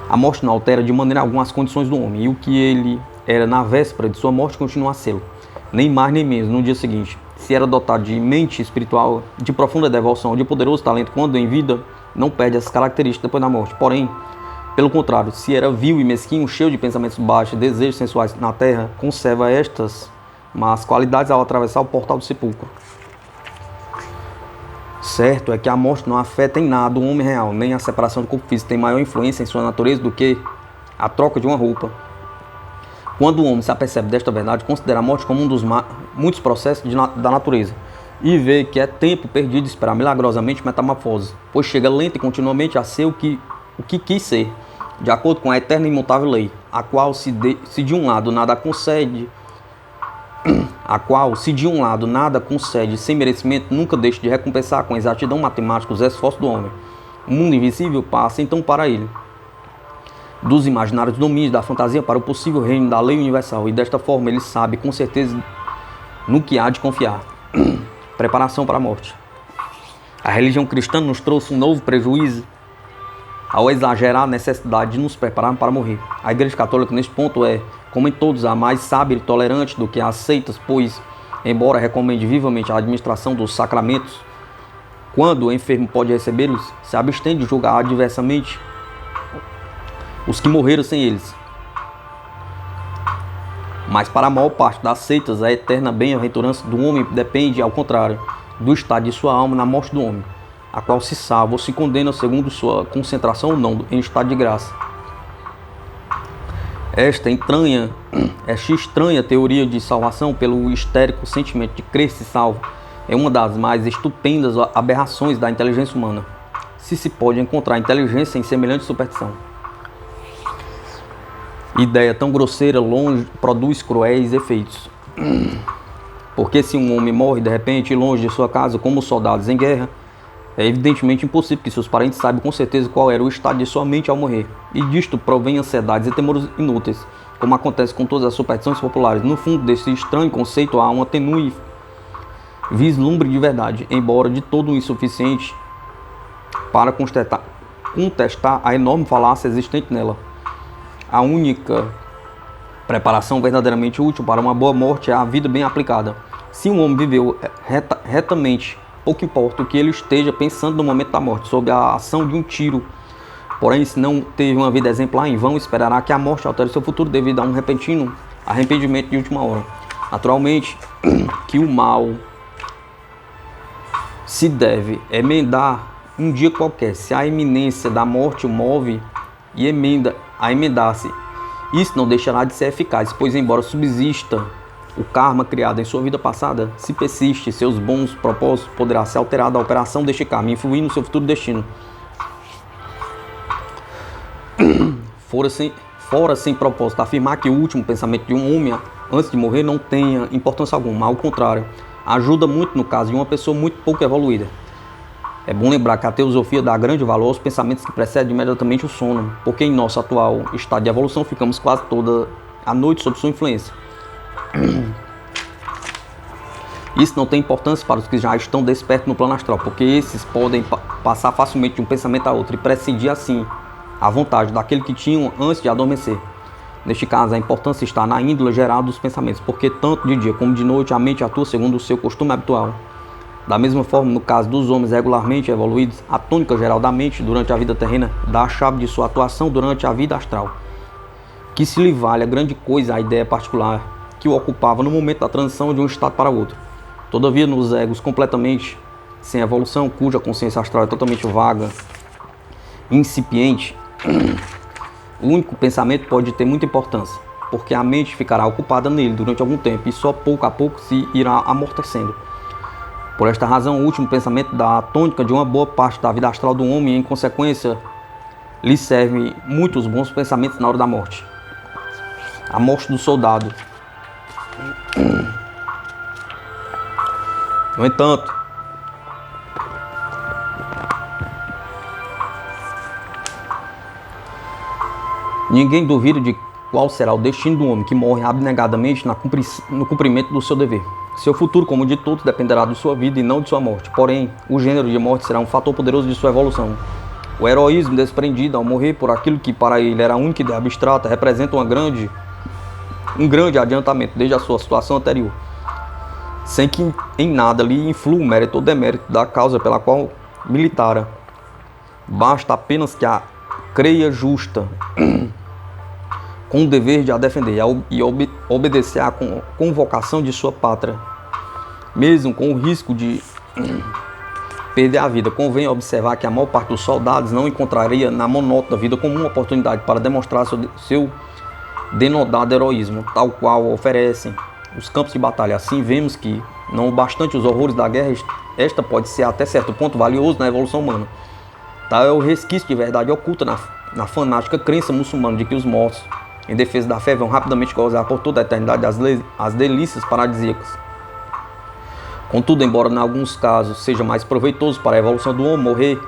a morte não altera de maneira alguma as condições do homem, e o que ele era na véspera de sua morte continua a sê-lo. nem mais nem menos, no dia seguinte. Se era dotado de mente espiritual, de profunda devoção, de poderoso talento quando em vida, não perde essas características depois da morte. Porém, pelo contrário, se era vil e mesquinho, cheio de pensamentos baixos, desejos sensuais na terra, conserva estas más qualidades ao atravessar o portal do sepulcro. Certo é que a morte não afeta em nada o homem real, nem a separação do corpo físico tem maior influência em sua natureza do que a troca de uma roupa. Quando o homem se apercebe desta verdade, considera a morte como um dos muitos processos da natureza e vê que é tempo perdido esperar milagrosamente metamorfose, pois chega lenta e continuamente a ser o que quis ser, de acordo com a eterna e imutável lei, a qual se de um lado nada concede sem merecimento, nunca deixa de recompensar com exatidão matemática os esforços do homem. O mundo invisível passa então para ele, dos imaginários domínios da fantasia para o possível reino da lei universal, e desta forma ele sabe com certeza no que há de confiar. Preparação para a morte. A religião cristã nos trouxe um novo prejuízo ao exagerar a necessidade de nos preparar para morrer. A Igreja Católica neste ponto é, como em todos, a mais sábia e tolerante do que as seitas, pois, embora recomende vivamente a administração dos sacramentos, quando o enfermo pode recebê-los, se abstém de julgar adversamente os que morreram sem eles. Mas para a maior parte das seitas, a eterna bem-aventurança do homem depende, ao contrário, do estado de sua alma na morte do homem, a qual se salva ou se condena segundo sua concentração ou não em estado de graça. Esta estranha teoria de salvação pelo histérico sentimento de crer-se salvo é uma das mais estupendas aberrações da inteligência humana, se pode encontrar inteligência em semelhante superstição. Ideia tão grosseira longe produz cruéis efeitos. Porque se um homem morre de repente longe de sua casa como soldados em guerra, é evidentemente impossível que seus parentes saibam com certeza qual era o estado de sua mente ao morrer. E disto provém ansiedades e temores inúteis, como acontece com todas as superstições populares. No fundo desse estranho conceito há uma tenue vislumbre de verdade, embora de todo insuficiente para contestar a enorme falácia existente nela. A única preparação verdadeiramente útil para uma boa morte é a vida bem aplicada. Se um homem viveu retamente, pouco importa o que ele esteja pensando no momento da morte, sob a ação de um tiro. Porém, se não teve uma vida exemplar, em vão esperará que a morte altere seu futuro devido a um repentino arrependimento de última hora. Naturalmente, que o mal se deve emendar um dia qualquer, se a iminência da morte o move e a emendar-se. Isso não deixará de ser eficaz, pois embora subsista o karma criado em sua vida passada, se persiste seus bons propósitos, poderá ser alterada a operação deste karma, influir no seu futuro destino. Fora sem propósito afirmar que o último pensamento de um homem antes de morrer não tenha importância alguma, ao contrário, ajuda muito no caso de uma pessoa muito pouco evoluída. É bom lembrar que a teosofia dá grande valor aos pensamentos que precedem imediatamente o sono, porque em nosso atual estado de evolução ficamos quase toda a noite sob sua influência. Isso não tem importância para os que já estão despertos no plano astral, porque esses podem passar facilmente de um pensamento a outro e prescindir assim à vontade daquele que tinham antes de adormecer. Neste caso, a importância está na índole geral dos pensamentos, porque tanto de dia como de noite a mente atua segundo o seu costume habitual. Da mesma forma, no caso dos homens regularmente evoluídos, a tônica geral da mente durante a vida terrena dá a chave de sua atuação durante a vida astral, que se lhe vale a grande coisa a ideia particular que o ocupava no momento da transição de um estado para outro. Todavia, nos egos completamente sem evolução, cuja consciência astral é totalmente vaga, incipiente, o único pensamento pode ter muita importância, porque a mente ficará ocupada nele durante algum tempo e só pouco a pouco se irá amortecendo. Por esta razão, o último pensamento dá tônica de uma boa parte da vida astral do homem e, em consequência, lhe servem muitos bons pensamentos na hora da morte. A morte do soldado. No entanto, ninguém duvida de qual será o destino do homem que morre abnegadamente no cumprimento do seu dever. Seu futuro, como de todos, dependerá de sua vida e não de sua morte. Porém, o gênero de morte será um fator poderoso de sua evolução. O heroísmo desprendido ao morrer por aquilo que para ele era a única ideia abstrata representa um grande adiantamento desde a sua situação anterior. sem que em nada lhe influa o mérito ou demérito da causa pela qual militara. Basta apenas que a creia justa, com o dever de a defender e obedecer à convocação de sua pátria, mesmo com o risco de perder a vida. Convém observar que a maior parte dos soldados não encontraria na monótona vida comum oportunidade para demonstrar seu denodado heroísmo, tal qual oferecem os campos de batalha. Assim vemos que, não bastante os horrores da guerra, esta pode ser até certo ponto valioso na evolução humana. Tal é o resquício de verdade oculta na fanática crença muçulmana de que os mortos, em defesa da fé, vão rapidamente gozar por toda a eternidade as delícias paradisíacas. Contudo, embora em alguns casos seja mais proveitoso para a evolução do homem morrer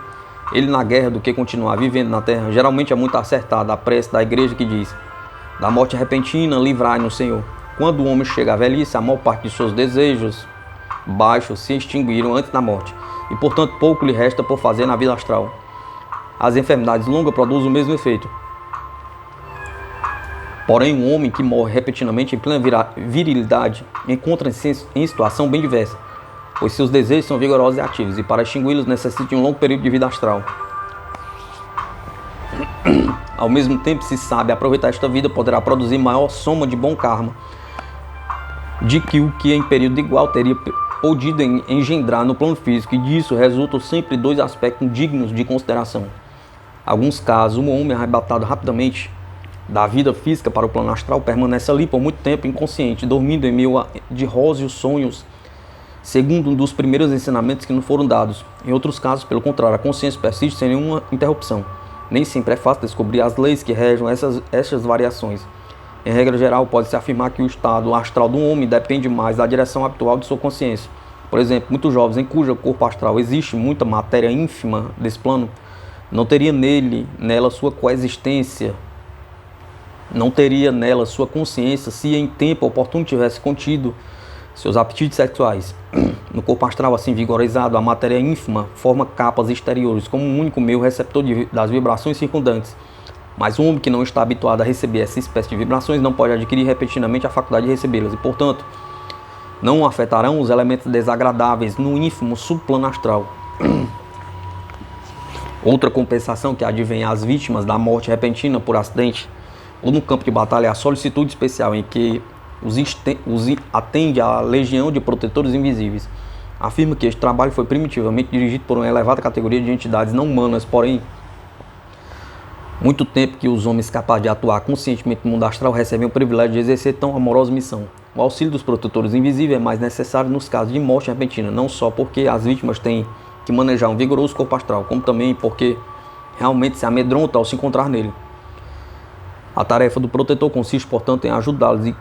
ele na guerra do que continuar vivendo na terra, geralmente é muito acertada a prece da igreja que diz: da morte repentina, livrai-nos, Senhor. Quando o homem chega à velhice, a maior parte de seus desejos baixos se extinguiram antes da morte, e portanto pouco lhe resta por fazer na vida astral. As enfermidades longas produzem o mesmo efeito. Porém, um homem que morre repentinamente em plena virilidade encontra-se em situação bem diversa, pois seus desejos são vigorosos e ativos, e para extingui-los necessita de um longo período de vida astral. Ao mesmo tempo, se sabe aproveitar esta vida, poderá produzir maior soma de bom karma, de que o que em período igual teria podido engendrar no plano físico, e disso resultam sempre dois aspectos dignos de consideração. Em alguns casos, um homem arrebatado rapidamente da vida física para o plano astral permanece ali por muito tempo inconsciente, dormindo em meio de róseos sonhos, segundo um dos primeiros ensinamentos que nos foram dados. Em outros casos, pelo contrário, a consciência persiste sem nenhuma interrupção. Nem sempre é fácil descobrir as leis que regem essas variações. Em regra geral, pode-se afirmar que o estado astral do homem depende mais da direção habitual de sua consciência. Por exemplo, muitos jovens em cujo corpo astral existe muita matéria ínfima desse plano, não teria nela sua coexistência, não teria nela sua consciência se em tempo oportuno tivesse contido seus apetites sexuais. No corpo astral assim vigorizado, a matéria ínfima forma capas exteriores como um único meio receptor das vibrações circundantes. Mas um homem que não está habituado a receber essa espécie de vibrações não pode adquirir repentinamente a faculdade de recebê-las e, portanto, não afetarão os elementos desagradáveis no ínfimo subplano astral. Outra compensação que advém às vítimas da morte repentina por acidente ou no campo de batalha é a solicitude especial em que os atende a legião de protetores invisíveis. Afirma que este trabalho foi primitivamente dirigido por uma elevada categoria de entidades não humanas, porém, muito tempo que os homens capazes de atuar conscientemente no mundo astral recebem o privilégio de exercer tão amorosa missão. O auxílio dos protetores invisíveis é mais necessário nos casos de morte repentina, não só porque as vítimas têm que manejar um vigoroso corpo astral, como também porque realmente se amedrontam ao se encontrar nele. A tarefa do protetor consiste, portanto, em ajudá-las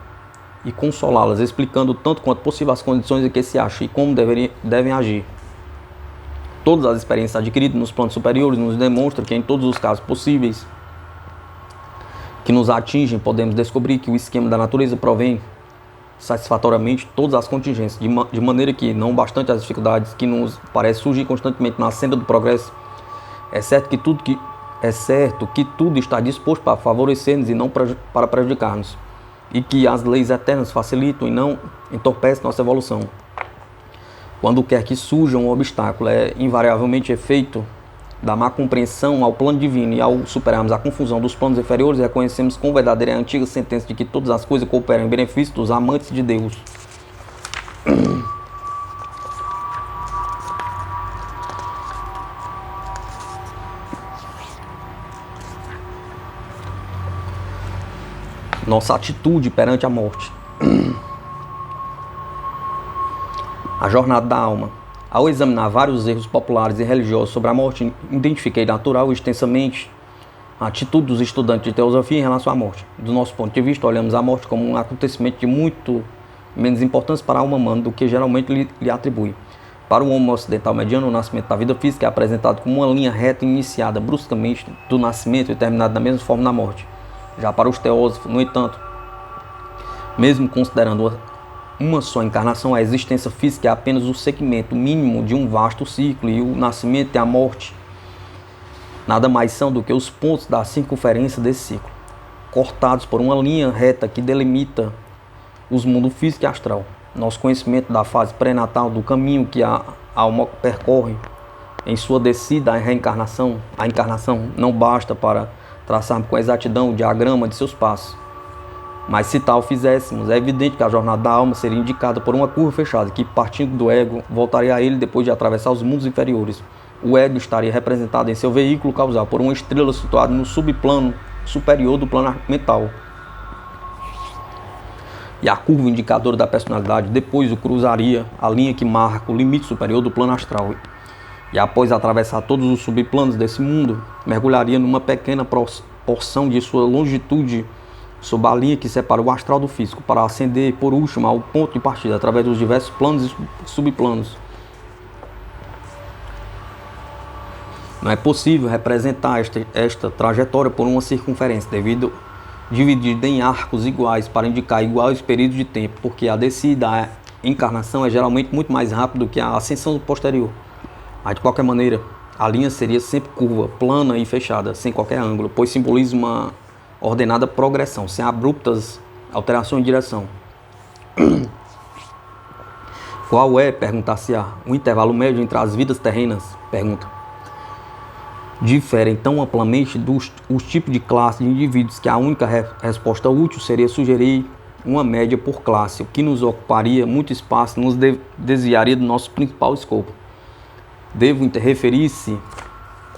e consolá-las, explicando tanto quanto possível as condições em que se acham e como devem agir. Todas as experiências adquiridas nos planos superiores nos demonstram que em todos os casos possíveis que nos atingem, podemos descobrir que o esquema da natureza provém satisfatoriamente todas as contingências, de maneira que, não bastante as dificuldades que nos parecem surgir constantemente na senda do progresso, é certo que tudo está disposto para favorecer-nos e não para prejudicar-nos, e que as leis eternas facilitam e não entorpecem nossa evolução. Quando quer que surja um obstáculo, é invariavelmente efeito da má compreensão ao plano divino, e ao superarmos a confusão dos planos inferiores, reconhecemos com verdadeira a antiga sentença de que todas as coisas cooperam em benefício dos amantes de Deus. Nossa atitude perante a morte. A jornada da alma. Ao examinar vários erros populares e religiosos sobre a morte, identifiquei natural e extensamente a atitude dos estudantes de teosofia em relação à morte. Do nosso ponto de vista, olhamos a morte como um acontecimento de muito menos importância para a alma humana do que geralmente lhe atribui. Para o homem ocidental mediano, o nascimento da vida física é apresentado como uma linha reta iniciada bruscamente do nascimento e terminada da mesma forma na morte. Já para os teósofos, no entanto, mesmo considerando uma só encarnação, a existência física é apenas o segmento mínimo de um vasto ciclo, e o nascimento e a morte nada mais são do que os pontos da circunferência desse ciclo, cortados por uma linha reta que delimita os mundos físico e astral. Nosso conhecimento da fase pré-natal, do caminho que a alma percorre em sua descida à reencarnação, a encarnação não basta para traçarmos com exatidão o diagrama de seus passos. Mas se tal fizéssemos, é evidente que a jornada da alma seria indicada por uma curva fechada, que partindo do ego, voltaria a ele depois de atravessar os mundos inferiores. O ego estaria representado em seu veículo causal por uma estrela situada no subplano superior do plano mental. E a curva indicadora da personalidade depois o cruzaria a linha que marca o limite superior do plano astral. E após atravessar todos os subplanos desse mundo, mergulharia numa pequena porção de sua longitude sob a linha que separa o astral do físico, para ascender por último ao ponto de partida, através dos diversos planos e subplanos. Não é possível representar esta trajetória por uma circunferência, dividida em arcos iguais para indicar iguais períodos de tempo, porque a descida à encarnação é geralmente muito mais rápida do que a ascensão posterior. Mas de qualquer maneira, a linha seria sempre curva, plana e fechada, sem qualquer ângulo, pois simboliza uma ordenada progressão, sem abruptas alterações de direção. Qual é, perguntar-se-á, o intervalo médio entre as vidas terrenas? Pergunta. Diferem tão amplamente os tipos de classe de indivíduos que a única resposta útil seria sugerir uma média por classe, o que nos ocuparia muito espaço e nos desviaria do nosso principal escopo. Devo referir-se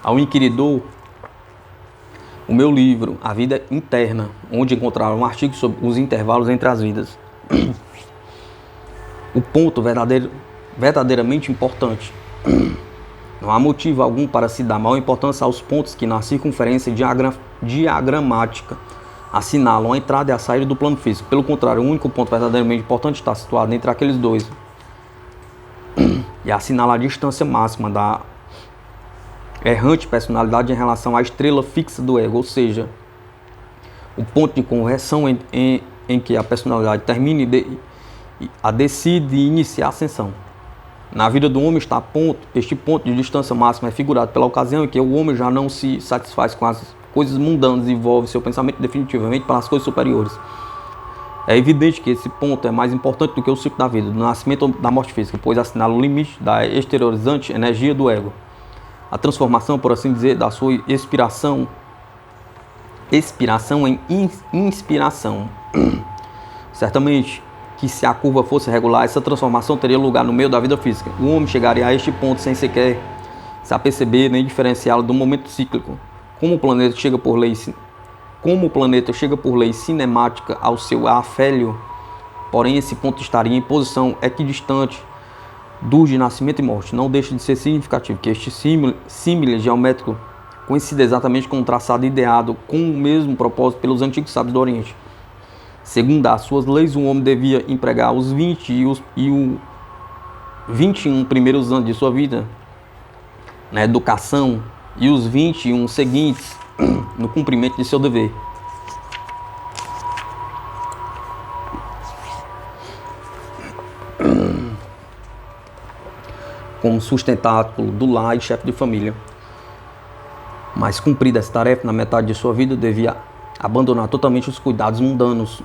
ao inquiridor o meu livro, A Vida Interna, onde encontraram um artigo sobre os intervalos entre as vidas. O ponto verdadeiramente importante. Não há motivo algum para se dar maior importância aos pontos que na circunferência diagramática assinalam a entrada e a saída do plano físico. Pelo contrário, o único ponto verdadeiramente importante está situado entre aqueles dois e assinala a distância máxima da errante personalidade em relação à estrela fixa do ego, ou seja, o ponto de conversão em que a personalidade termina a decide e inicia a ascensão. Na vida do homem este ponto de distância máxima é figurado pela ocasião em que o homem já não se satisfaz com as coisas mundanas e envolve seu pensamento definitivamente para as coisas superiores. É evidente que esse ponto é mais importante do que o ciclo da vida, do nascimento ou da morte física, pois assinala o limite da exteriorizante energia do ego. A transformação, por assim dizer, da sua expiração em inspiração. Certamente que se a curva fosse regular, essa transformação teria lugar no meio da vida física. O homem chegaria a este ponto sem sequer se aperceber nem diferenciá-lo do momento cíclico. Como o planeta chega por lei cinemática ao seu afélio, porém esse ponto estaria em posição equidistante dos de nascimento e morte. Não deixa de ser significativo que este símile geométrico coincida exatamente com um traçado ideado com o mesmo propósito pelos antigos sábios do Oriente. Segundo as suas leis, um homem devia empregar os 20 e os 21 primeiros anos de sua vida na educação e os 21 seguintes no cumprimento de seu dever. Como sustentáculo do lar e chefe de família. Mas cumprida essa tarefa, na metade de sua vida, devia abandonar totalmente os cuidados mundanos,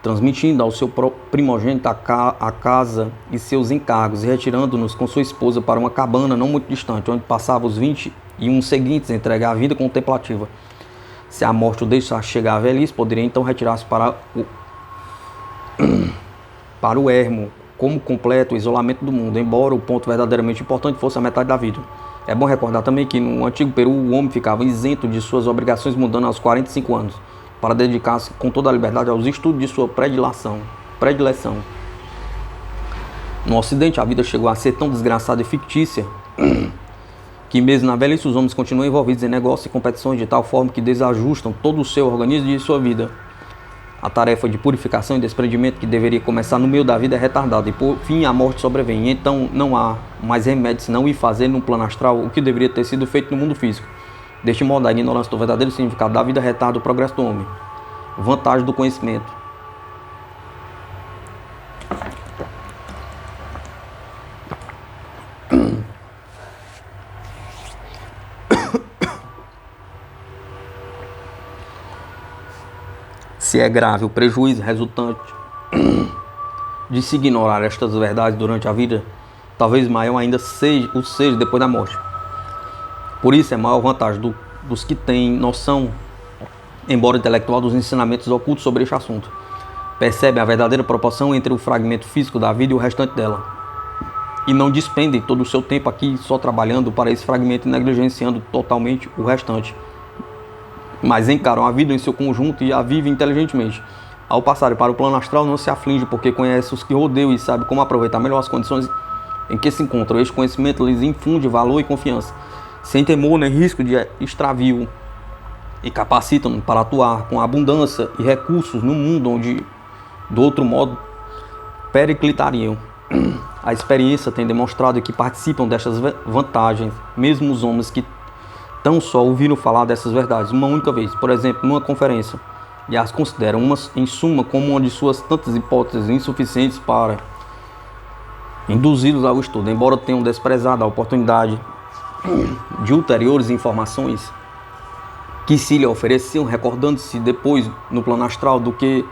transmitindo ao seu primogênito a casa e seus encargos, e retirando-nos com sua esposa para uma cabana não muito distante, onde passava os 21 seguintes a entregar a vida contemplativa. Se a morte o deixasse chegar à velhice, poderia então retirar-se para o ermo, como completo o isolamento do mundo, embora o ponto verdadeiramente importante fosse a metade da vida. É bom recordar também que no antigo Peru o homem ficava isento de suas obrigações mundanas aos 45 anos, para dedicar-se com toda a liberdade aos estudos de sua predileção. No Ocidente a vida chegou a ser tão desgraçada e fictícia que mesmo na velhice os homens continuam envolvidos em negócios e competições de tal forma que desajustam todo o seu organismo e sua vida. A tarefa de purificação e desprendimento que deveria começar no meio da vida é retardada e por fim a morte sobrevém. Então não há mais remédio senão ir fazer no plano astral o que deveria ter sido feito no mundo físico. Deste modo a ignorância do verdadeiro significado da vida retarda o progresso do homem. Vantagem do conhecimento. Se é grave o prejuízo resultante de se ignorar estas verdades durante a vida, talvez maior ainda seja depois da morte. Por isso é a maior vantagem dos que têm noção, embora intelectual, dos ensinamentos ocultos sobre este assunto. Percebem a verdadeira proporção entre o fragmento físico da vida e o restante dela, e não despendem todo o seu tempo aqui só trabalhando para esse fragmento e negligenciando totalmente o restante, mas encaram a vida em seu conjunto e a vivem inteligentemente. Ao passarem para o plano astral, não se aflige porque conhece os que rodeiam e sabe como aproveitar melhor as condições em que se encontram. Este conhecimento lhes infunde valor e confiança, sem temor nem risco de extravio, e capacitam para atuar com abundância e recursos no mundo onde, do outro modo, periclitariam. A experiência tem demonstrado que participam destas vantagens, mesmo os homens que tão só ouviram falar dessas verdades uma única vez, por exemplo, numa conferência, e as consideram, em suma, como uma de suas tantas hipóteses insuficientes para induzi-los ao estudo, embora tenham desprezado a oportunidade de ulteriores informações que se lhe ofereciam, recordando-se depois no plano astral do que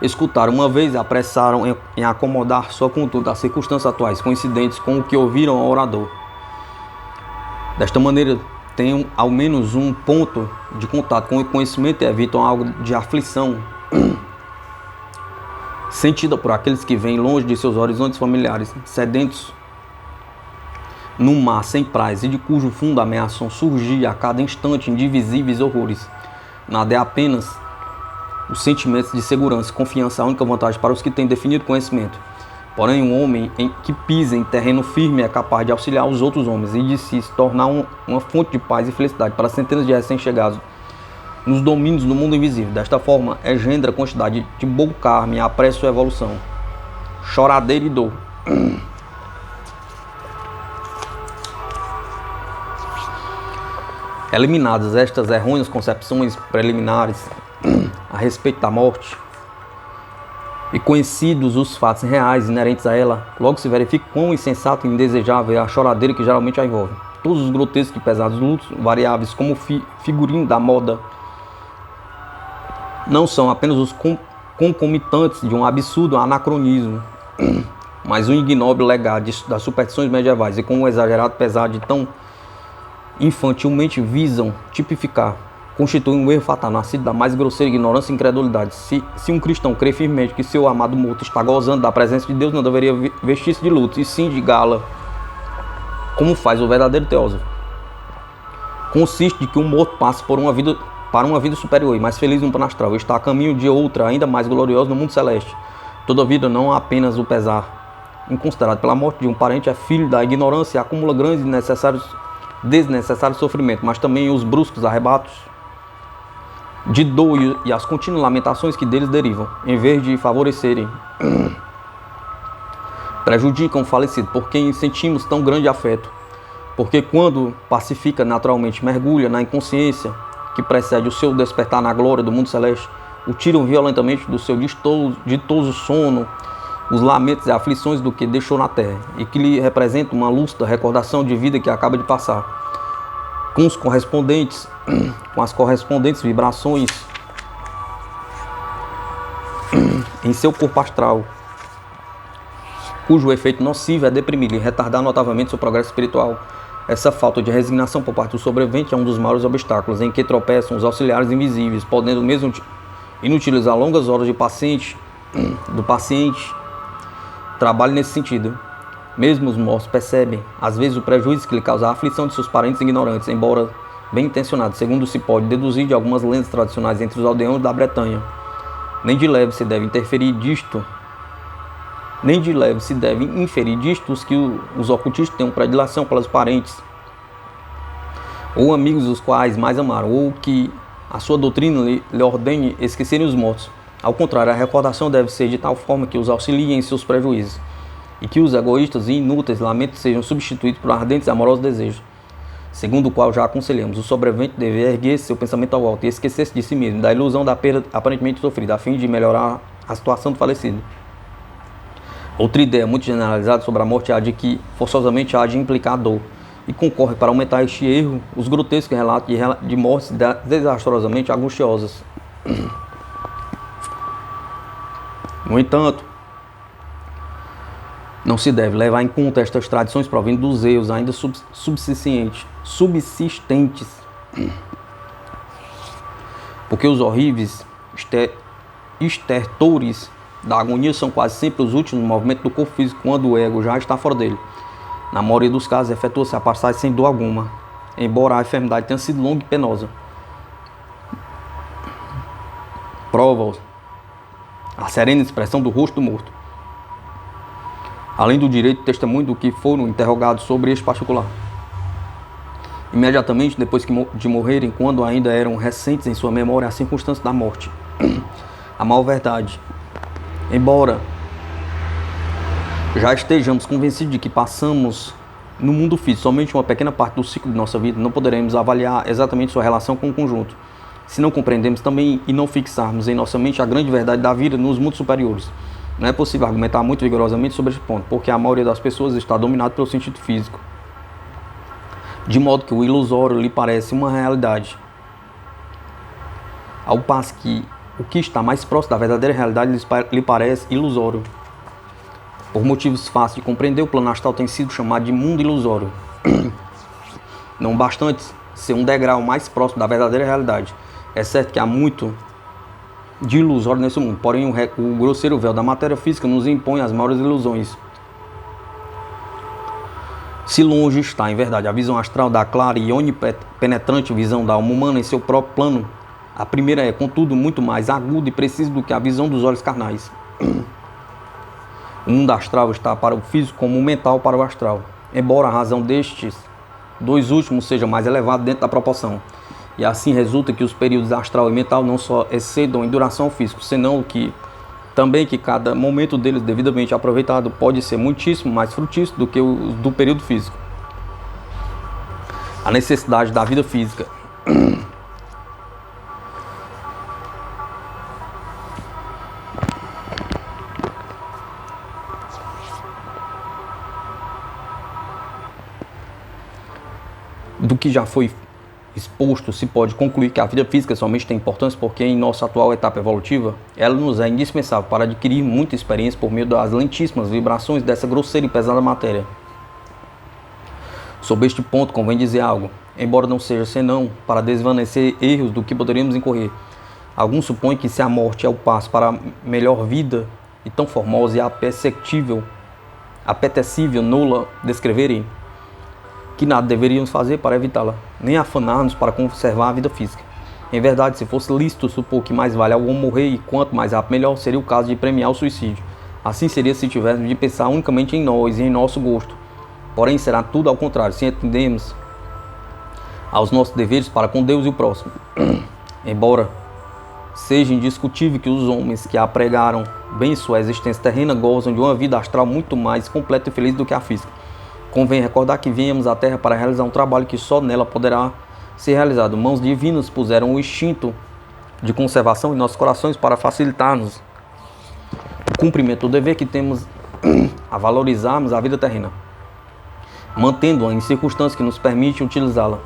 escutaram uma vez, apressaram em acomodar sua conduta às circunstâncias atuais, coincidentes com o que ouviram ao orador. Desta maneira, tenham ao menos um ponto de contato com o conhecimento e evitam algo de aflição sentida por aqueles que vêm longe de seus horizontes familiares, sedentos num mar sem praias e de cujo fundo ameaçam surgir a cada instante indivisíveis horrores. Nada é apenas os sentimentos de segurança e confiança, a única vantagem para os que têm definido conhecimento. Porém, um homem que pisa em terreno firme é capaz de auxiliar os outros homens e de se tornar uma fonte de paz e felicidade para centenas de recém-chegados nos domínios do mundo invisível. Desta forma, engendra quantidade de bom karma e apressa sua evolução. Choradeira e dor. Eliminadas estas errôneas concepções preliminares a respeito da morte e conhecidos os fatos reais inerentes a ela, logo se verifica quão insensato e indesejável é a choradeira que geralmente a envolve. Todos os grotescos e pesados lutos, variáveis como figurino da moda, não são apenas os concomitantes de um absurdo anacronismo, mas um ignóbil legado das superstições medievais, e com um exagerado pesar de tão infantilmente visam tipificar, constitui um erro fatal, nascido da mais grosseira ignorância e incredulidade. Se um cristão crê firmemente que seu amado morto está gozando da presença de Deus, não deveria vestir-se de luto, e sim de gala, como faz o verdadeiro teósofo. Consiste de que um morto passe para uma vida superior e mais feliz no plano astral, está a caminho de outra ainda mais gloriosa no mundo celeste. Toda vida não há apenas o pesar inconsiderado pela morte de um parente, é filho da ignorância e acumula grandes e desnecessários sofrimentos, mas também os bruscos arrebatos de dor e as contínuas lamentações que deles derivam, em vez de favorecerem, prejudicam o falecido, por quem sentimos tão grande afeto, porque quando pacifica naturalmente, mergulha na inconsciência que precede o seu despertar na glória do mundo celeste, o tiram violentamente do seu ditoso sono, os lamentos e aflições do que deixou na terra, e que lhe representa uma lúcida recordação de vida que acaba de passar, com as correspondentes vibrações em seu corpo astral, cujo efeito nocivo é deprimir e retardar notavelmente seu progresso espiritual. Essa falta de resignação por parte do sobrevivente é um dos maiores obstáculos em que tropeçam os auxiliares invisíveis, podendo mesmo inutilizar longas horas do paciente trabalho nesse sentido. Mesmo os mortos percebem, às vezes, o prejuízo que lhe causa a aflição de seus parentes ignorantes, embora bem intencionados, segundo se pode deduzir de algumas lendas tradicionais entre os aldeões da Bretanha. Nem de leve se deve inferir disto os que os ocultistas têm uma predileção pelos parentes ou amigos dos quais mais amaram, ou que a sua doutrina lhe ordene esquecerem os mortos. Ao contrário, a recordação deve ser de tal forma que os auxilie em seus prejuízos, e que os egoístas e inúteis lamentos sejam substituídos por ardentes e amorosos desejos, segundo o qual já aconselhamos. O sobrevivente deve erguer seu pensamento ao alto e esquecer-se de si mesmo, da ilusão da perda aparentemente sofrida, a fim de melhorar a situação do falecido. Outra ideia muito generalizada sobre a morte é a de que forçosamente há de implicar dor, e concorre para aumentar este erro os grotescos relatos de mortes desastrosamente angustiosas. No entanto, Não se deve levar em conta estas tradições provendo dos erros ainda subsistentes, porque os horríveis estertores da agonia são quase sempre os últimos movimentos do corpo físico quando o ego já está fora dele. Na maioria dos casos, efetua-se a passagem sem dor alguma, embora a enfermidade tenha sido longa e penosa. Prova a serena expressão do rosto do morto, além do direito de testemunho do que foram interrogados sobre este particular. Imediatamente depois de morrerem, quando ainda eram recentes em sua memória as circunstâncias da morte. A maior verdade, embora já estejamos convencidos de que passamos no mundo físico somente uma pequena parte do ciclo de nossa vida, não poderemos avaliar exatamente sua relação com o conjunto, se não compreendemos também e não fixarmos em nossa mente a grande verdade da vida nos mundos superiores. Não é possível argumentar muito vigorosamente sobre este ponto, porque a maioria das pessoas está dominada pelo sentido físico, de modo que o ilusório lhe parece uma realidade, ao passo que o que está mais próximo da verdadeira realidade lhe parece ilusório. Por motivos fáceis de compreender, o plano astral tem sido chamado de mundo ilusório. Não bastante ser um degrau mais próximo da verdadeira realidade, é certo que há muito de ilusório nesse mundo, porém o grosseiro véu da matéria física nos impõe as maiores ilusões. Se longe está, em verdade, a visão astral da clara e onipenetrante visão da alma humana em seu próprio plano, a primeira é, contudo, muito mais aguda e precisa do que a visão dos olhos carnais. O mundo astral está para o físico como o mental para o astral, embora a razão destes dois últimos seja mais elevada dentro da proporção. E assim resulta que os períodos astral e mental não só excedam em duração ao físico, senão que também que cada momento deles devidamente aproveitado pode ser muitíssimo mais frutífero do que o do período físico. A necessidade da vida física. Do que já foi exposto, se pode concluir que a vida física somente tem importância porque em nossa atual etapa evolutiva, ela nos é indispensável para adquirir muita experiência por meio das lentíssimas vibrações dessa grosseira e pesada matéria. Sobre este ponto convém dizer algo, embora não seja senão para desvanecer erros do que poderíamos incorrer. Alguns supõem que se a morte é o passo para a melhor vida e tão formosa e apetecível nula descreverem, que nada deveríamos fazer para evitá-la, nem afanar-nos para conservar a vida física. Em verdade, se fosse lícito supor que mais vale ao homem morrer e quanto mais rápido melhor, seria o caso de premiar o suicídio. Assim seria se tivéssemos de pensar unicamente em nós e em nosso gosto. Porém, será tudo ao contrário, se atendemos aos nossos deveres para com Deus e o próximo. Embora seja indiscutível que os homens que a pregaram bem sua existência terrena gozam de uma vida astral muito mais completa e feliz do que a física, convém recordar que viemos à Terra para realizar um trabalho que só nela poderá ser realizado. Mãos divinas puseram o instinto de conservação em nossos corações para facilitar-nos o cumprimento do dever que temos a valorizarmos a vida terrena, mantendo-a em circunstâncias que nos permitem utilizá-la.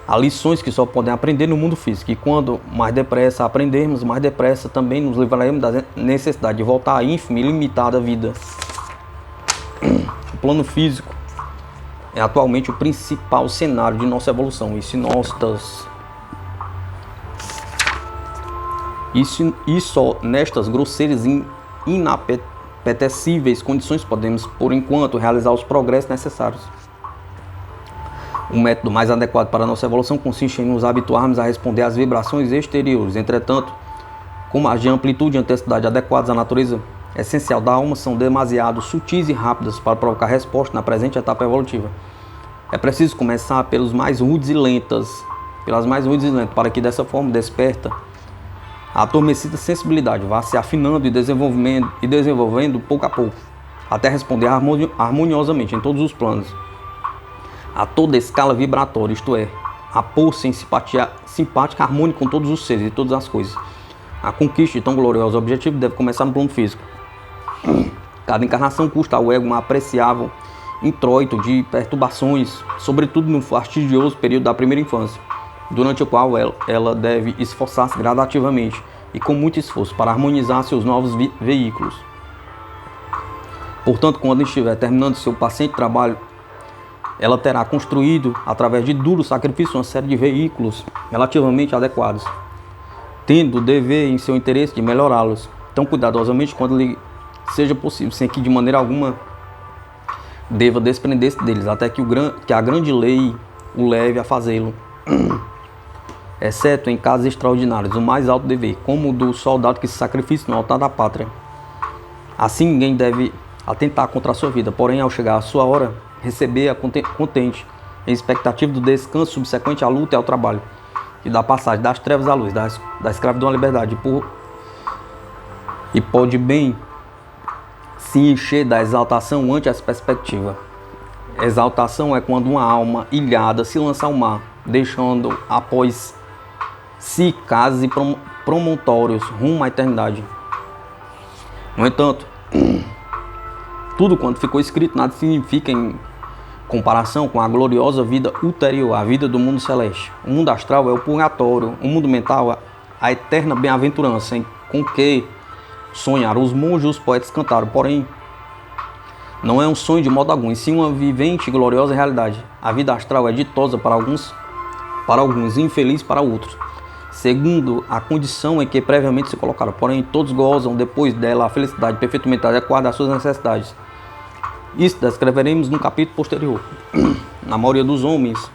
Há lições que só podem aprender no mundo físico, e quando mais depressa aprendermos, mais depressa também nos livraremos da necessidade de voltar à ínfima e limitada vida. O plano físico é atualmente o principal cenário de nossa evolução, e só nestas grosseiras e inapetecíveis condições podemos, por enquanto, realizar os progressos necessários. O método mais adequado para a nossa evolução consiste em nos habituarmos a responder às vibrações exteriores. Entretanto, como as de amplitude e intensidade adequadas à natureza essencial da alma são demasiado sutis e rápidas para provocar resposta na presente etapa evolutiva, é preciso começar pelas mais rudes e lentas, para que dessa forma desperta a adormecida sensibilidade vá se afinando e desenvolvendo pouco a pouco, até responder harmoniosamente em todos os planos, a toda escala vibratória, isto é, a pôr-se em simpática harmônica com todos os seres e todas as coisas. A conquista de tão glorioso objetivo deve começar no plano físico. Cada encarnação custa ao ego um apreciável introito de perturbações, sobretudo no fastidioso período da primeira infância, durante o qual ela deve esforçar-se gradativamente e com muito esforço para harmonizar seus novos veículos. Portanto, quando estiver terminando seu paciente trabalho, ela terá construído, através de duro sacrifício, uma série de veículos relativamente adequados, tendo o dever em seu interesse de melhorá-los, tão cuidadosamente quanto lhe seja possível, sem que de maneira alguma deva desprender-se deles, até que a grande lei o leve a fazê-lo, exceto em casos extraordinários, o mais alto dever, como o do soldado que se sacrifica no altar da pátria. Assim ninguém deve atentar contra a sua vida, porém ao chegar a sua hora, receber-a contente, em expectativa do descanso subsequente à luta e ao trabalho, e da passagem das trevas à luz, da escravidão à liberdade, e pode bem se encher da exaltação ante essa perspectiva. Exaltação é quando uma alma ilhada se lança ao mar, deixando após si casas e promontórios rumo à eternidade. No entanto, tudo quanto ficou escrito nada significa em comparação com a gloriosa vida ulterior, a vida do mundo celeste. O mundo astral é o purgatório, o mundo mental a eterna bem-aventurança com que sonharam os monges e os poetas cantaram, porém não é um sonho de modo algum, e sim uma vivente e gloriosa realidade. A vida astral é ditosa para alguns e infeliz para outros, segundo a condição em que previamente se colocaram, porém todos gozam depois dela a felicidade perfeitamente adequada às suas necessidades. Isso descreveremos no capítulo posterior. Na maioria dos homens,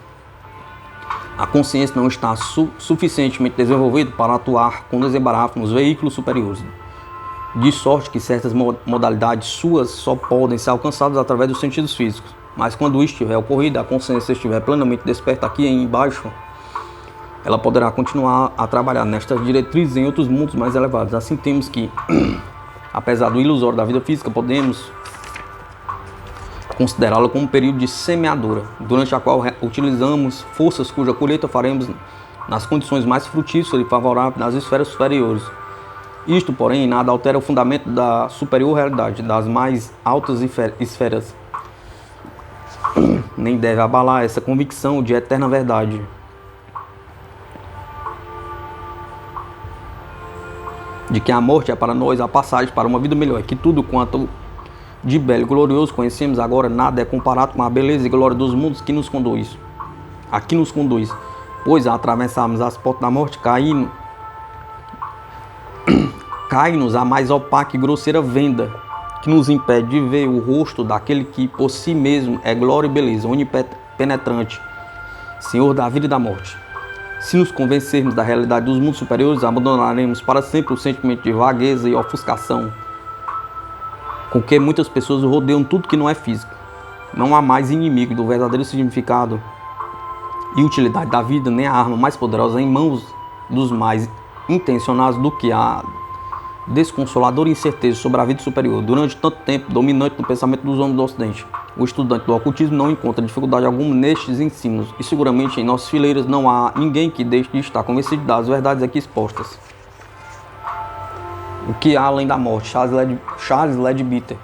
a consciência não está suficientemente desenvolvida para atuar com desembaraço nos veículos superiores, de sorte que certas modalidades suas só podem ser alcançadas através dos sentidos físicos. Mas quando isso estiver ocorrido, a consciência estiver plenamente desperta aqui embaixo, ela poderá continuar a trabalhar nestas diretrizes em outros mundos mais elevados. Assim temos que, apesar do ilusório da vida física, podemos considerá-la como um período de semeadura, durante a qual utilizamos forças cuja colheita faremos nas condições mais frutíferas e favoráveis das esferas superiores. Isto, porém, nada altera o fundamento da superior realidade, das mais altas esferas, nem deve abalar essa convicção de eterna verdade. De que a morte é para nós a passagem para uma vida melhor, que tudo quanto de belo e glorioso conhecemos agora, nada é comparado com a beleza e glória dos mundos que nos conduz. Aqui nos conduz, pois a atravessarmos as portas da morte, cai-nos a mais opaca e grosseira venda, que nos impede de ver o rosto daquele que por si mesmo é glória e beleza, onipenetrante, Senhor da vida e da morte. Se nos convencermos da realidade dos mundos superiores, abandonaremos para sempre o sentimento de vagueza e ofuscação com que muitas pessoas rodeiam tudo que não é físico. Não há mais inimigo do verdadeiro significado e utilidade da vida, nem a arma mais poderosa em mãos dos mais intencionados do que a desconsoladora incerteza sobre a vida superior. Durante tanto tempo dominante no pensamento dos homens do Ocidente, o estudante do ocultismo não encontra dificuldade alguma nestes ensinos, e seguramente em nossas fileiras não há ninguém que deixe de estar convencido das verdades aqui expostas. O que há além da morte? Charles Leadbeater.